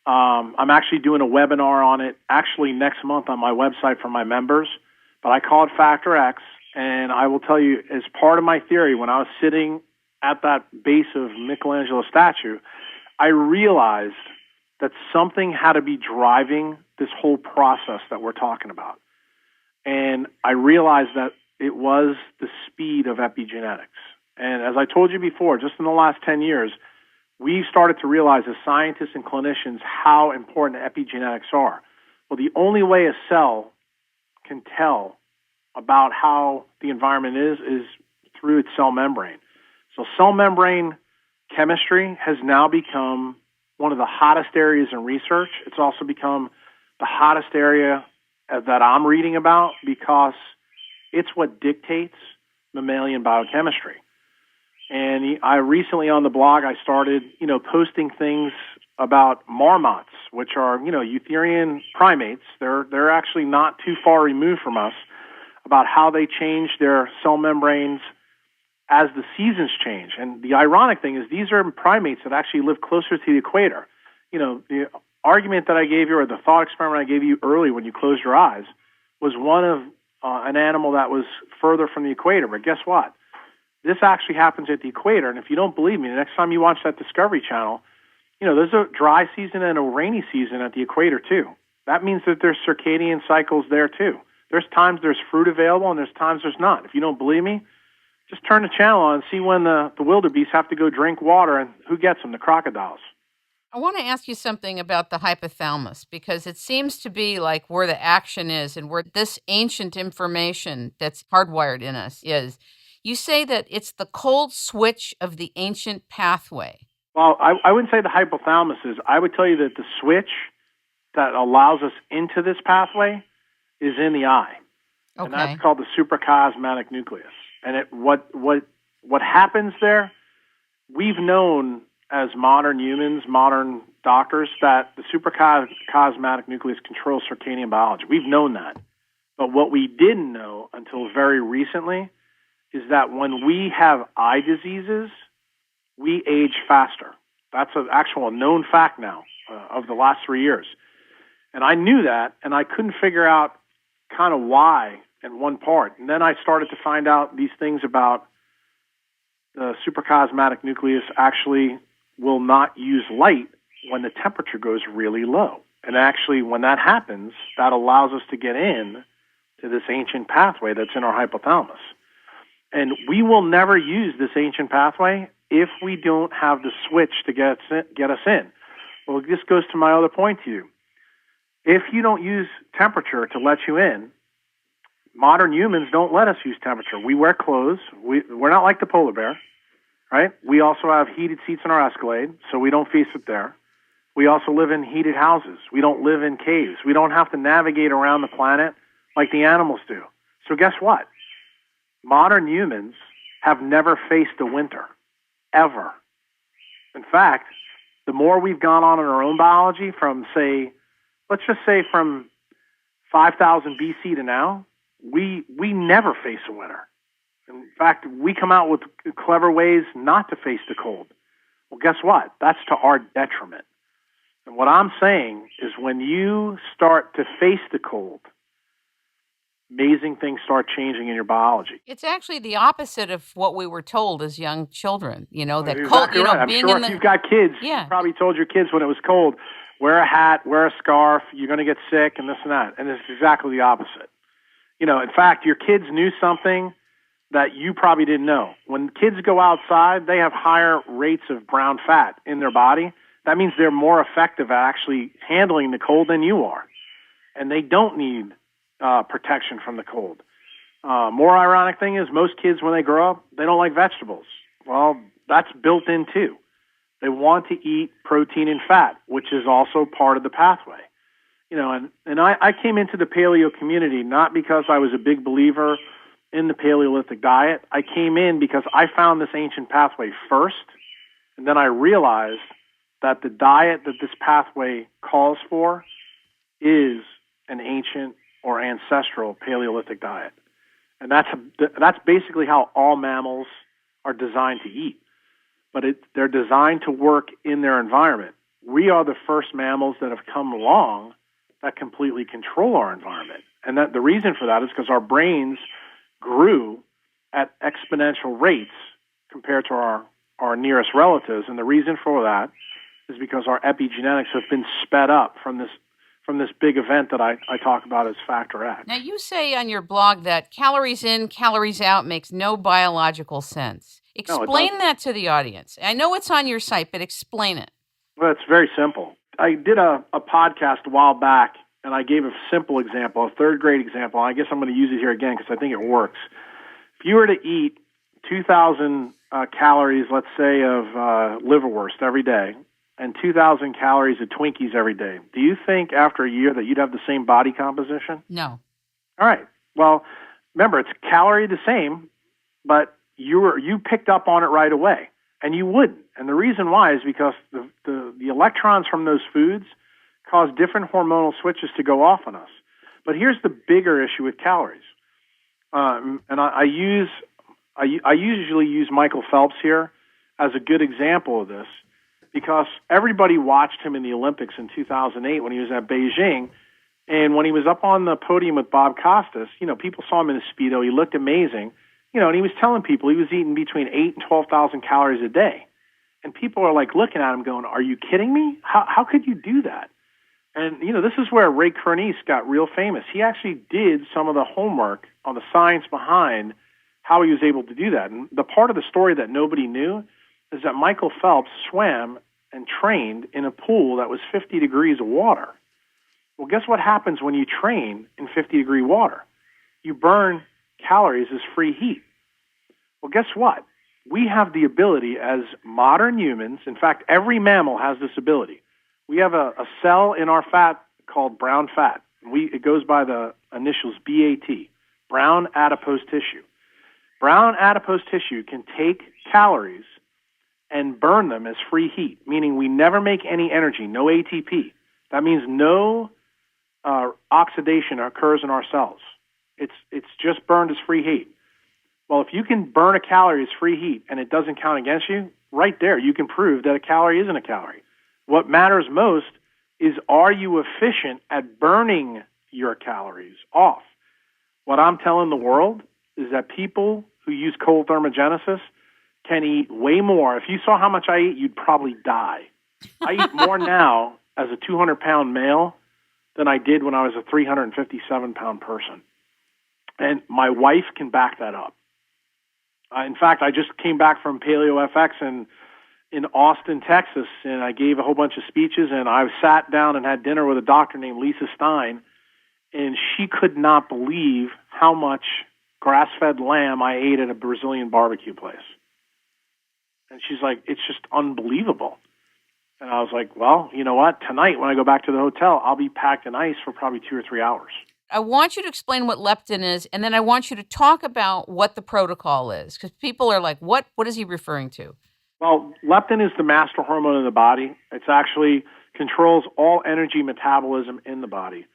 I'm actually doing a webinar on it actually next month on my website for my members. But I call it Factor X. And I will tell you, as part of my theory, when I was sitting at that base of Michelangelo's statue, I realized that something had to be driving this whole process that we're talking about. And I realized that it was the speed of epigenetics. And as I told you before, just in the last 10 years, we've started to realize as scientists and clinicians how important epigenetics are. Well, the only way a cell can tell about how the environment is through its cell membrane. So cell membrane chemistry has now become one of the hottest areas in research. It's also become the hottest area that I'm reading about because it's what dictates mammalian biochemistry. And I recently on the blog, I started, posting things about marmots, which are, eutherian primates. They're actually not too far removed from us, about how they change their cell membranes as the seasons change. And the ironic thing is these are primates that actually live closer to the equator. The argument that I gave you, or the thought experiment I gave you early when you closed your eyes, was one of an animal that was further from the equator. But guess what? This actually happens at the equator. And if you don't believe me, the next time you watch that Discovery Channel, there's a dry season and a rainy season at the equator too. That means that there's circadian cycles there too. There's times there's fruit available and there's times there's not. If you don't believe me, just turn the channel on and see when the wildebeest have to go drink water, and who gets them? The crocodiles. I want to ask you something about the hypothalamus, because it seems to be like where the action is and where this ancient information that's hardwired in us is. You say that it's the cold switch of the ancient pathway. Well, I wouldn't say the hypothalamus is. I would tell you that the switch that allows us into this pathway is in the eye. Okay. And that's called the suprachiasmatic nucleus. And what happens there, we've known as modern humans, modern doctors, that the suprachiasmatic nucleus controls circadian biology. We've known that. But what we didn't know until very recently is that when we have eye diseases, we age faster. That's an actual known fact now of the last 3 years. And I knew that, and I couldn't figure out kind of why in one part. And then I started to find out these things about the suprachiasmatic nucleus actually will not use light when the temperature goes really low. And actually, when that happens, that allows us to get in to this ancient pathway that's in our hypothalamus. And we will never use this ancient pathway if we don't have the switch to get us in. Well, this goes to my other point to you. If you don't use temperature to let you in, modern humans don't let us use temperature. We wear clothes. We're not like the polar bear, right? We also have heated seats in our Escalade, so we don't face it there. We also live in heated houses. We don't live in caves. We don't have to navigate around the planet like the animals do. So guess what? Modern humans have never faced a winter, ever. In fact, the more we've gone on in our own biology from, say, let's just say from 5,000 BC to now, we never face a winter. In fact, we come out with clever ways not to face the cold. Well, guess what? That's to our detriment. And what I'm saying is when you start to face the cold, amazing things start changing in your biology. It's actually the opposite of what we were told as young children. You know, that You're cold, exactly you know, right. I'm being sure in if the... you've got kids, Yeah. you probably told your kids when it was cold, wear a hat, wear a scarf, you're going to get sick, and this and that. And it's exactly the opposite. You know, in fact, your kids knew something that you probably didn't know. When kids go outside, they have higher rates of brown fat in their body. That means they're more effective at actually handling the cold than you are. And they don't need protection from the cold. More ironic thing is most kids, when they grow up, they don't like vegetables. Well, that's built in too. They want to eat protein and fat, which is also part of the pathway. You know, and I came into the paleo community not because I was a big believer in the Paleolithic diet. I came in because I found this ancient pathway first, and then I realized that the diet that this pathway calls for is an ancient or ancestral Paleolithic diet. And that's basically how all mammals are designed to eat. But they're designed to work in their environment. We are the first mammals that have come along that completely control our environment. And that the reason for that is because our brains grew at exponential rates compared to our nearest relatives. And the reason for that is because our epigenetics have been sped up from this big event that I talk about as Factor X. Now, you say on your blog that calories in, calories out makes no biological sense. Explain that to the audience. I know it's on your site, but explain it. Well, it's very simple. I did a podcast a while back, and I gave a simple example, a third-grade example. I guess I'm going to use it here again because I think it works. If you were to eat 2,000 calories, let's say, of liverwurst every day, and 2,000 calories of Twinkies every day, do you think after a year that you'd have the same body composition? No. All right. Well, remember, it's calorie the same, but you picked up on it right away, and you wouldn't. And the reason why is because the electrons from those foods cause different hormonal switches to go off on us. But here's the bigger issue with calories. And I usually use Michael Phelps here as a good example of this, because everybody watched him in the Olympics in 2008 when he was at Beijing. And when he was up on the podium with Bob Costas, you know, people saw him in his Speedo. He looked amazing. You know, and he was telling people he was eating between 8,000 and 12,000 calories a day. And people are like looking at him going, are you kidding me? How could you do that? And, you know, this is where Ray Kernice got real famous. He actually did some of the homework on the science behind how he was able to do that. And the part of the story that nobody knew is that Michael Phelps swam and trained in a pool that was 50 degrees of water. Well, guess what happens when you train in 50-degree water? You burn calories as free heat. Well, guess what? We have the ability as modern humans, in fact, every mammal has this ability. We have a cell in our fat called brown fat. It goes by the initials BAT, brown adipose tissue. Brown adipose tissue can take calories and burn them as free heat, meaning we never make any energy, no ATP. That means no oxidation occurs in our cells. It's just burned as free heat. Well, if you can burn a calorie as free heat and it doesn't count against you, right there you can prove that a calorie isn't a calorie. What matters most is, are you efficient at burning your calories off? What I'm telling the world is that people who use cold thermogenesis can eat way more. If you saw how much I eat, you'd probably die. I eat more now as a 200-pound male than I did when I was a 357-pound person. And my wife can back that up. In fact, I just came back from Paleo FX in Austin, Texas, and I gave a whole bunch of speeches, and I sat down and had dinner with a doctor named Lisa Stein, and she could not believe how much grass-fed lamb I ate at a Brazilian barbecue place. And she's like, it's just unbelievable. And I was like, well, you know what? Tonight when I go back to the hotel, I'll be packed in ice for probably 2 or 3 hours. I want you to explain what leptin is, and then I want you to talk about what the protocol is, because people are like, what is he referring to? Well, leptin is the master hormone in the body. It's actually controls all energy metabolism in the body.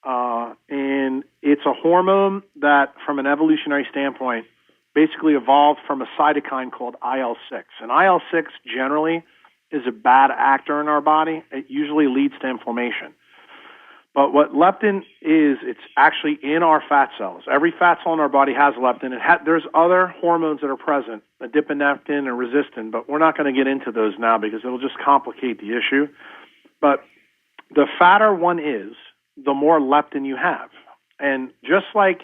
And it's a hormone that, from an evolutionary standpoint, basically evolved from a cytokine called IL-6. And IL-6 generally is a bad actor in our body. It usually leads to inflammation. But what leptin is, it's actually in our fat cells. Every fat cell in our body has leptin. There's other hormones that are present, adiponectin and resistin, but we're not going to get into those now because it'll just complicate the issue. But the fatter one is, the more leptin you have. And just like,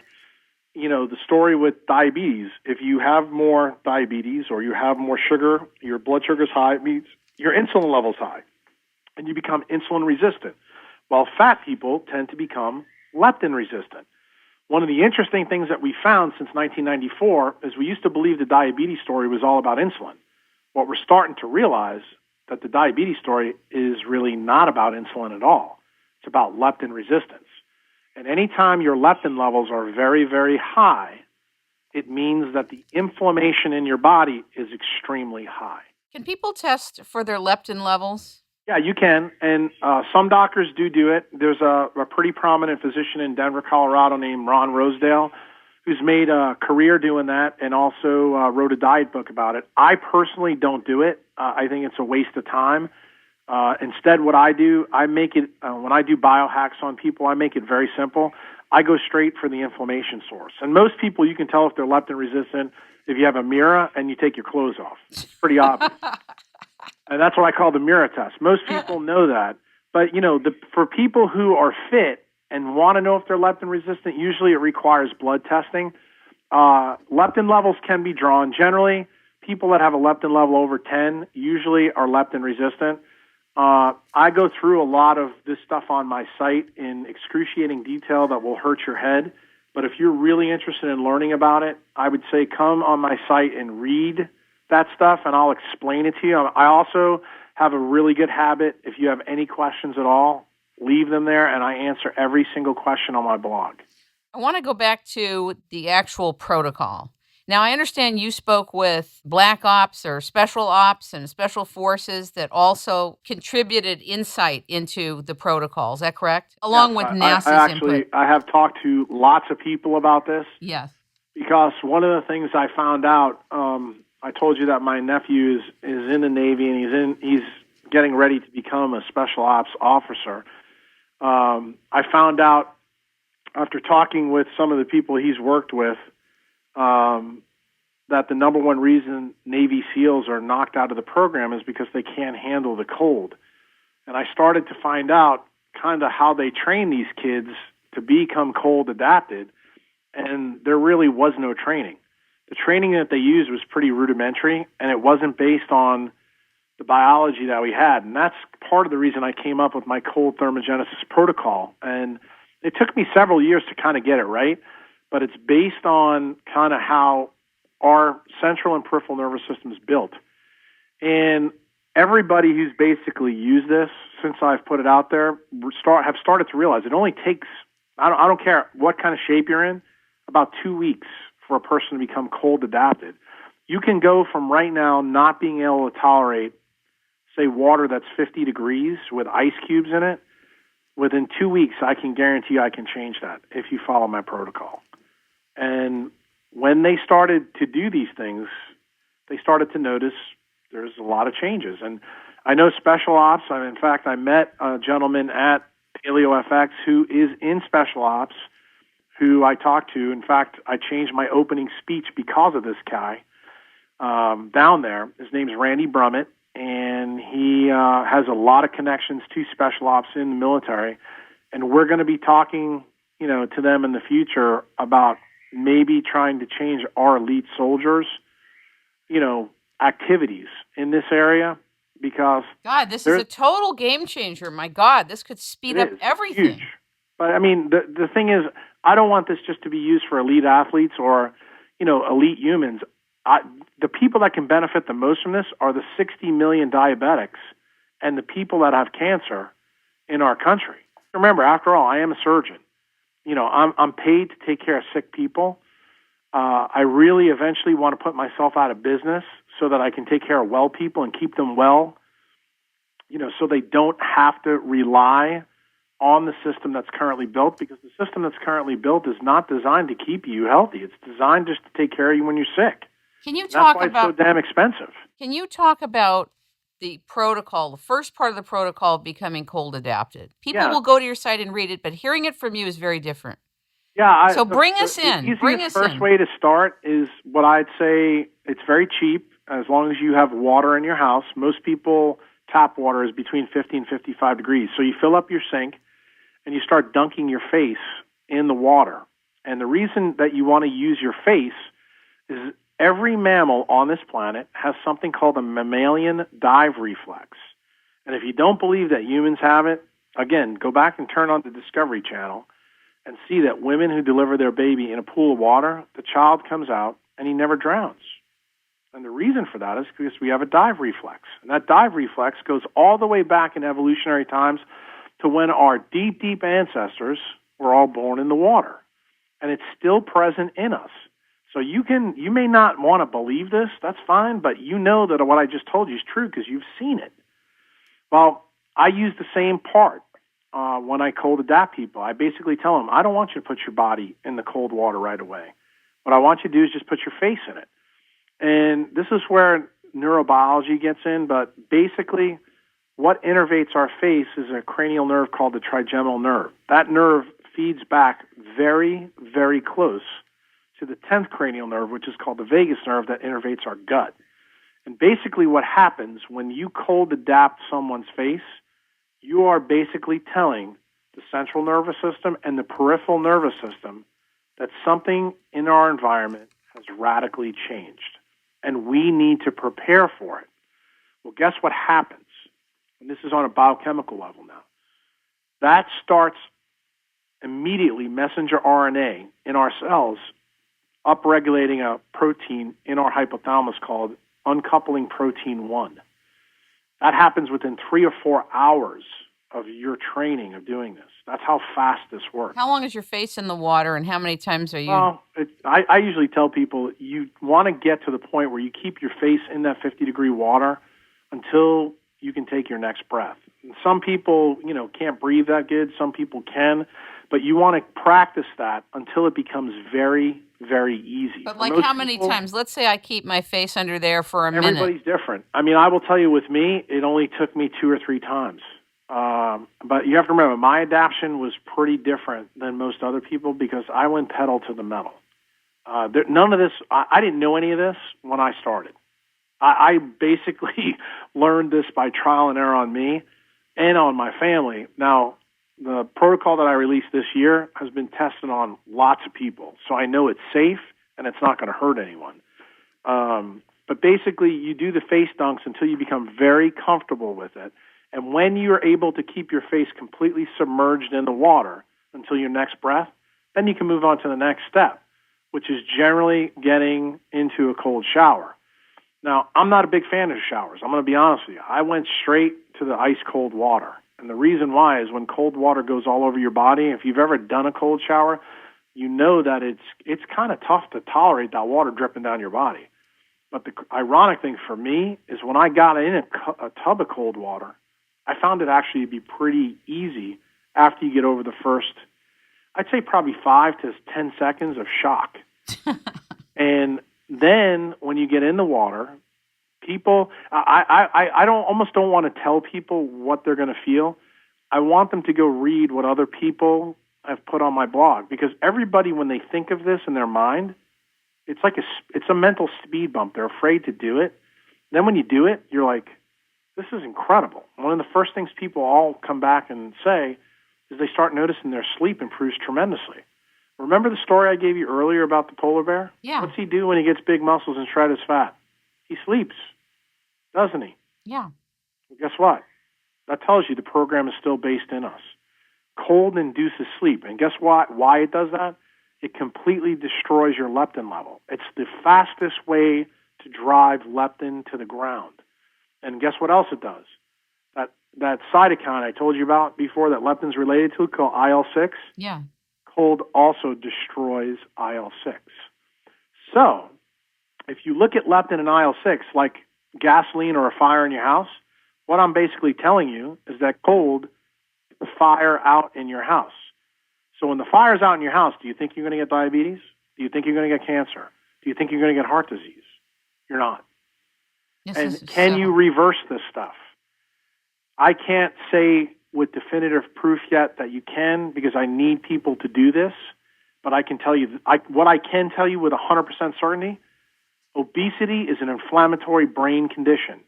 the story with diabetes, if you have more diabetes or you have more sugar, your blood sugar's high, it means your insulin level's high, and you become insulin resistant. While fat people tend to become leptin resistant. One of the interesting things that we found since 1994 is we used to believe the diabetes story was all about insulin. What we're starting to realize that the diabetes story is really not about insulin at all. It's about leptin resistance. And anytime your leptin levels are very, very high, it means that the inflammation in your body is extremely high. Can people test for their leptin levels? Yeah, you can, and some doctors do it. There's a pretty prominent physician in Denver, Colorado named Ron Rosedale who's made a career doing that and also wrote a diet book about it. I personally don't do it. I think it's a waste of time. Instead, what I do, I make it, when I do biohacks on people, I make it very simple. I go straight for the inflammation source. And most people, you can tell if they're leptin resistant if you have a mirror and you take your clothes off. It's pretty obvious. And that's what I call the mirror test. Most people know that. But, for people who are fit and want to know if they're leptin resistant, usually it requires blood testing. Leptin levels can be drawn. Generally, people that have a leptin level over 10 usually are leptin resistant. I go through a lot of this stuff on my site in excruciating detail that will hurt your head. But if you're really interested in learning about it, I would say come on my site and read that stuff, and I'll explain it to you. I also have a really good habit. If you have any questions at all, leave them there, and I answer every single question on my blog. I want to go back to the actual protocol. Now, I understand you spoke with Black Ops or Special Ops and Special Forces that also contributed insight into the protocol. Is that correct? Along with NASA's input. I have talked to lots of people about this. Yes. Because one of the things I found out, I told you that my nephew is in the Navy and he's getting ready to become a Special Ops officer. I found out after talking with some of the people he's worked with, that the number one reason Navy SEALs are knocked out of the program is because they can't handle the cold. And I started to find out kind of how they train these kids to become cold adapted, and there really was no training. The training that they used was pretty rudimentary, and it wasn't based on the biology that we had. And that's part of the reason I came up with my cold thermogenesis protocol. And it took me several years to kind of get it right, but it's based on kind of how our central and peripheral nervous system is built. And everybody who's basically used this since I've put it out there have started to realize it only takes, I don't care what kind of shape you're in, about 2 weeks for a person to become cold adapted. You can go from right now not being able to tolerate, say, water that's 50 degrees with ice cubes in it. Within 2 weeks, I can guarantee I can change that if you follow my protocol. And when they started to do these things, they started to notice there's a lot of changes. And I know Special Ops, in fact, I met a gentleman at PaleoFX who is in Special Ops, who I talked to. In fact, I changed my opening speech because of this guy down there. His name's Randy Brummett, and he has a lot of connections to Special Ops in the military. And we're going to be talking, to them in the future about maybe trying to change our elite soldiers, activities in this area, because God, this is a total game changer. My God, this could speed up everything. Huge. But I mean, the thing is, I don't want this just to be used for elite athletes or, elite humans. The people that can benefit the most from this are the 60 million diabetics and the people that have cancer in our country. Remember, after all, I am a surgeon. I'm paid to take care of sick people. I really eventually want to put myself out of business so that I can take care of well people and keep them well, so they don't have to rely on the system that's currently built, because the system that's currently built is not designed to keep you healthy. It's designed just to take care of you when you're sick. Can you That's talk why about it's so damn expensive. Can you talk about the protocol, the first part of the protocol of becoming cold adapted? People will go to your site and read it, but hearing it from you is very different. Yeah. So bring us The in. easiest first way to start is what I'd say. It's very cheap as long as you have water in your house. Most people, tap water is between 50 and 55 degrees. So you fill up your sink and you start dunking your face in the water. And the reason that you want to use your face is every mammal on this planet has something called a mammalian dive reflex. And if you don't believe that humans have it, again, go back and turn on the Discovery Channel and see that women who deliver their baby in a pool of water, the child comes out and he never drowns. And the reason for that is because we have a dive reflex. And that dive reflex goes all the way back in evolutionary times to when our deep, deep ancestors were all born in the water. And it's still present in us. So you may not want to believe this, that's fine, but you know that what I just told you is true because you've seen it. Well, I use the same part when I cold adapt people. I basically tell them, I don't want you to put your body in the cold water right away. What I want you to do is just put your face in it. And this is where neurobiology gets in, but basically what innervates our face is a cranial nerve called the trigeminal nerve. That nerve feeds back very, very close to the 10th cranial nerve, which is called the vagus nerve that innervates our gut. And basically what happens when you cold adapt someone's face, you are basically telling the central nervous system and the peripheral nervous system that something in our environment has radically changed, and we need to prepare for it. Well, guess what happens? And this is on a biochemical level now. That starts immediately messenger RNA in our cells upregulating a protein in our hypothalamus called uncoupling protein 1. That happens within 3 or 4 hours of your training of doing this. That's how fast this works. How long is your face in the water, and how many times are you? Well, I usually tell people you want to get to the point where you keep your face in that 50-degree water until you can take your next breath. And some people, can't breathe that good. Some people can. But you want to practice that until it becomes very, very easy. But how many times? Let's say I keep my face under there for a minute. Everybody's different. I mean, I will tell you with me, it only took me 2 or 3 times. But you have to remember, my adaptation was pretty different than most other people because I went pedal to the metal. None of this, I didn't know any of this when I started. I basically learned this by trial and error on me and on my family. Now, the protocol that I released this year has been tested on lots of people, so I know it's safe and it's not going to hurt anyone. But basically, you do the face dunks until you become very comfortable with it. And when you're able to keep your face completely submerged in the water until your next breath, then you can move on to the next step, which is generally getting into a cold shower. Now, I'm not a big fan of showers. I'm going to be honest with you. I went straight to the ice-cold water. And the reason why is when cold water goes all over your body, if you've ever done a cold shower, you know that it's kind of tough to tolerate that water dripping down your body. But the ironic thing for me is when I got in a tub of cold water, I found it actually to be pretty easy after you get over the first, I'd say probably 5 to 10 seconds of shock. And then when you get in the water, people, I don't want to tell people what they're going to feel. I want them to go read what other people have put on my blog, because everybody, when they think of this in their mind, it's like it's a mental speed bump. They're afraid to do it. Then when you do it, you're like, this is incredible. One of the first things people all come back and say is they start noticing their sleep improves tremendously. Remember the story I gave you earlier about the polar bear? Yeah. What's he do when he gets big muscles and shred his fat? He sleeps, doesn't he? Yeah. Well, guess what? That tells you the program is still based in us. Cold induces sleep. And guess what? Why it does that? It completely destroys your leptin level. It's the fastest way to drive leptin to the ground. And guess what else it does? That cytokine I told you about before that leptin's related to, called IL-6. Yeah. Cold also destroys IL-6. So if you look at leptin and IL-6 like gasoline or a fire in your house, what I'm basically telling you is that cold is the fire out in your house. So when the fire's out in your house, do you think you're going to get diabetes? Do you think you're going to get cancer? Do you think you're going to get heart disease? You're not. And can you reverse this stuff? I can't say with definitive proof yet that you can, because I need people to do this. But I can tell you, what I can tell you with 100% certainty, obesity is an inflammatory brain condition.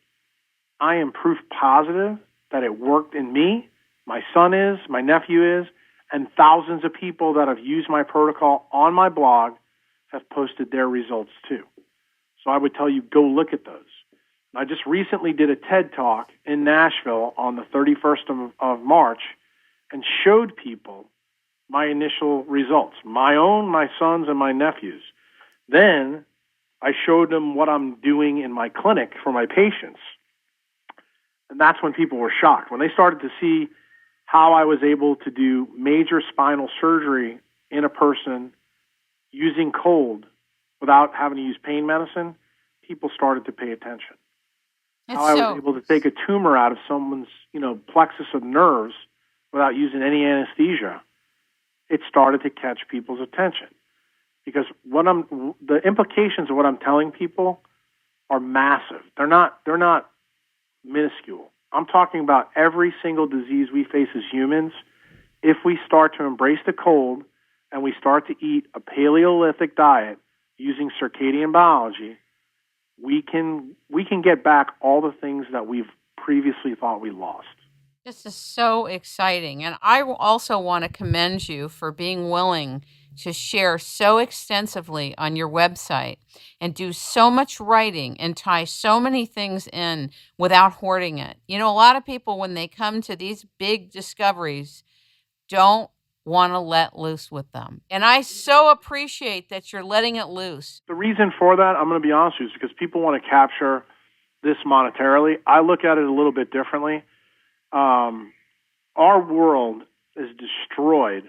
I am proof positive that it worked in me. My son is, my nephew is, and thousands of people that have used my protocol on my blog have posted their results too. So I would tell you, go look at those. I just recently did a TED Talk in Nashville on the 31st of March and showed people my initial results, my own, my son's, and my nephew's. Then I showed them what I'm doing in my clinic for my patients. And that's when people were shocked. When they started to see how I was able to do major spinal surgery in a person using cold without having to use pain medicine, people started to pay attention. How I was able to take a tumor out of someone's, plexus of nerves without using any anesthesia. It started to catch people's attention, because the implications of what I'm telling people are massive. They're not minuscule. I'm talking about every single disease we face as humans. If we start to embrace the cold and we start to eat a Paleolithic diet using circadian biology, we can get back all the things that we've previously thought we lost. This is so exciting. And I also want to commend you for being willing to share so extensively on your website and do so much writing and tie so many things in without hoarding it. A lot of people, when they come to these big discoveries, don't want to let loose with them. And I so appreciate that you're letting it loose. The reason for that, I'm going to be honest with you, is because people want to capture this monetarily. I look at it a little bit differently. Our world is destroyed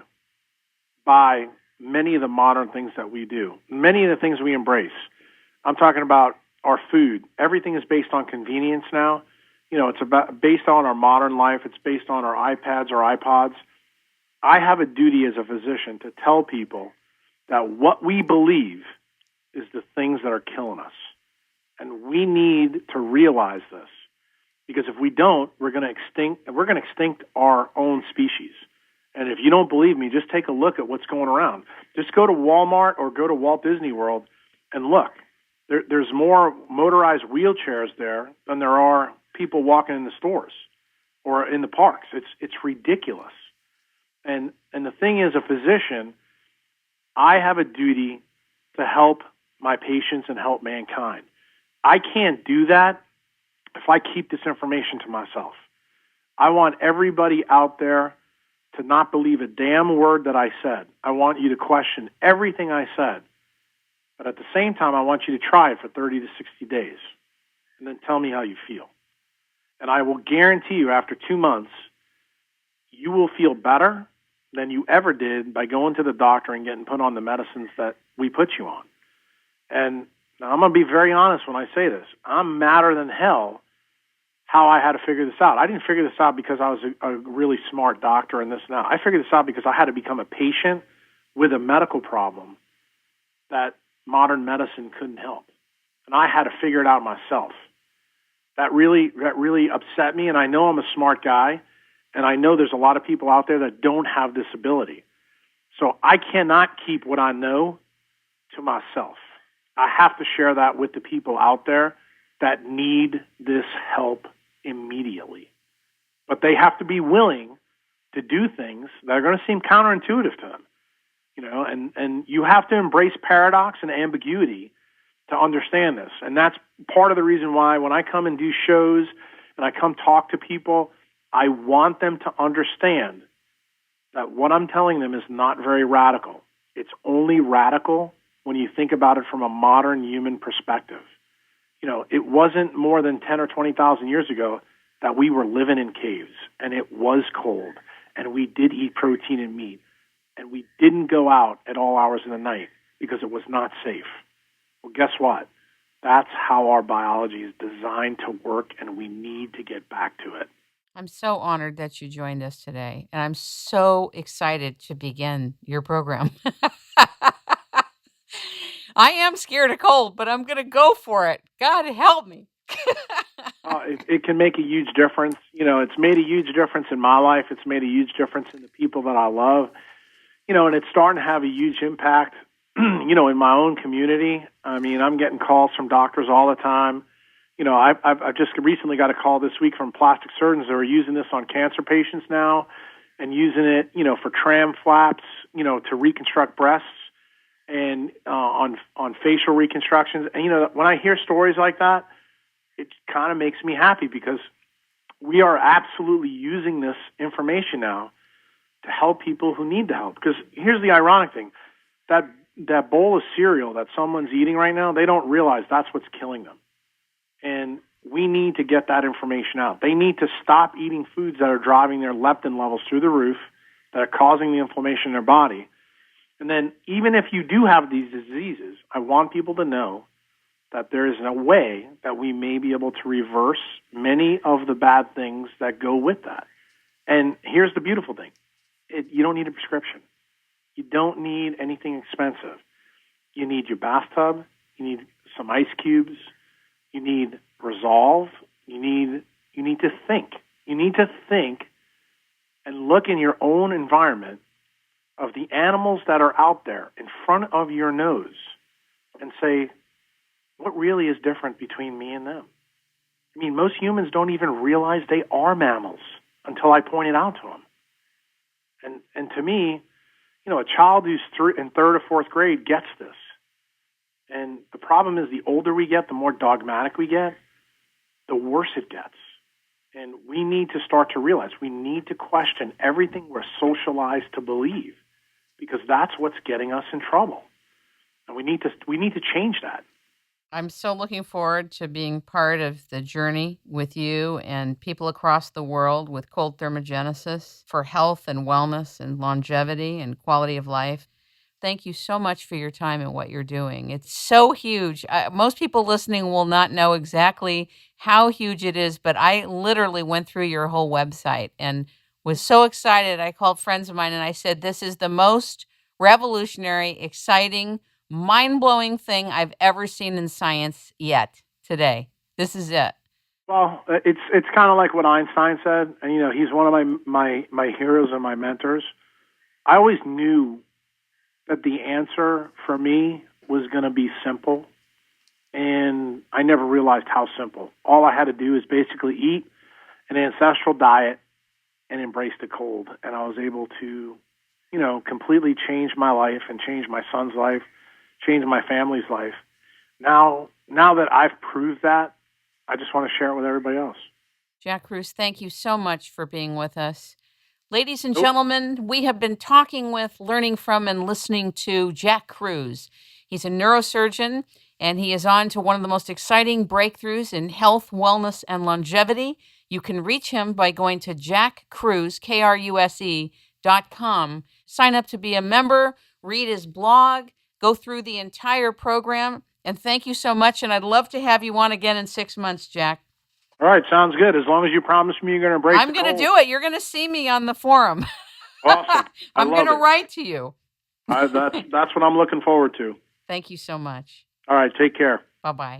by many of the modern things that we do, many of the things we embrace. I'm talking about our food. Everything is based on convenience now. It's based on our modern life. It's based on our iPads or iPods. I have a duty as a physician to tell people that what we believe is the things that are killing us. And we need to realize this, because if we don't, we're going to extinct our own species. And if you don't believe me, just take a look at what's going around. Just go to Walmart or go to Walt Disney World and look. There's more motorized wheelchairs there than there are people walking in the stores or in the parks. It's ridiculous. And the thing is, a physician, I have a duty to help my patients and help mankind. I can't do that if I keep this information to myself. I want everybody out there to not believe a damn word that I said. I want you to question everything I said. But at the same time, I want you to try it for 30 to 60 days and then tell me how you feel. And I will guarantee you, after 2 months, you will feel better than you ever did by going to the doctor and getting put on the medicines that we put you on. And now I'm going to be very honest when I say this. I'm madder than hell how I had to figure this out. I didn't figure this out because I was a really smart doctor and this and that. I figured this out because I had to become a patient with a medical problem that modern medicine couldn't help. And I had to figure it out myself. That really upset me, and I know I'm a smart guy, and I know there's a lot of people out there that don't have this ability. So I cannot keep what I know to myself. I have to share that with the people out there that need this help immediately. But they have to be willing to do things that are going to seem counterintuitive to them. And you have to embrace paradox and ambiguity to understand this. And that's part of the reason why when I come and do shows and I come talk to people, I want them to understand that what I'm telling them is not very radical. It's only radical when you think about it from a modern human perspective. It wasn't more than 10 or 20,000 years ago that we were living in caves, and it was cold, and we did eat protein and meat, and we didn't go out at all hours of the night because it was not safe. Well, guess what? That's how our biology is designed to work, and we need to get back to it. I'm so honored that you joined us today, and I'm so excited to begin your program. I am scared of cold, but I'm going to go for it. God help me. It can make a huge difference. It's made a huge difference in my life. It's made a huge difference in the people that I love. And it's starting to have a huge impact, in my own community. I mean, I'm getting calls from doctors all the time. I've just recently got a call this week from plastic surgeons that are using this on cancer patients now and using it, for tram flaps, to reconstruct breasts and on facial reconstructions. And, when I hear stories like that, it kind of makes me happy because we are absolutely using this information now to help people who need the help. Because here's the ironic thing, that bowl of cereal that someone's eating right now, they don't realize that's what's killing them. And we need to get that information out. They need to stop eating foods that are driving their leptin levels through the roof, that are causing the inflammation in their body. And then even if you do have these diseases, I want people to know that there is a way that we may be able to reverse many of the bad things that go with that. And here's the beautiful thing. You don't need a prescription. You don't need anything expensive. You need your bathtub. You need some ice cubes. You need resolve. You need to think. You need to think and look in your own environment of the animals that are out there in front of your nose and say, what really is different between me and them? I mean, most humans don't even realize they are mammals until I point it out to them. And to me, a child who's in third or fourth grade gets this. And the problem is the older we get, the more dogmatic we get, the worse it gets. And we need to start to realize we need to question everything we're socialized to believe because that's what's getting us in trouble. And we need to change that. I'm so looking forward to being part of the journey with you and people across the world with cold thermogenesis for health and wellness and longevity and quality of life. Thank you so much for your time and what you're doing. It's so huge. Most people listening will not know exactly how huge it is, but I literally went through your whole website and was so excited. I called friends of mine and I said, this is the most revolutionary, exciting, mind-blowing thing I've ever seen in science yet today. This is it. Well, it's kind of like what Einstein said, and he's one of my heroes and my mentors. I always knew that the answer for me was going to be simple, and I never realized how simple. All I had to do is basically eat an ancestral diet and embrace the cold, and I was able to, completely change my life and change my son's life, change my family's life. Now that I've proved that, I just want to share it with everybody else. Jack Kruse, thank you so much for being with us. Ladies and gentlemen, we have been talking with, learning from, and listening to Jack Kruse. He's a neurosurgeon, and he is on to one of the most exciting breakthroughs in health, wellness, and longevity. You can reach him by going to jackkruse, KRUSE.com. Sign up to be a member, read his blog, go through the entire program, and thank you so much, and I'd love to have you on again in 6 months, Jack. All right, sounds good. As long as you promise me you're going to embrace I'm going to do it. You're going to see me on the forum. Awesome. I'm going to write to you. That's what I'm looking forward to. Thank you so much. All right, take care. Bye-bye.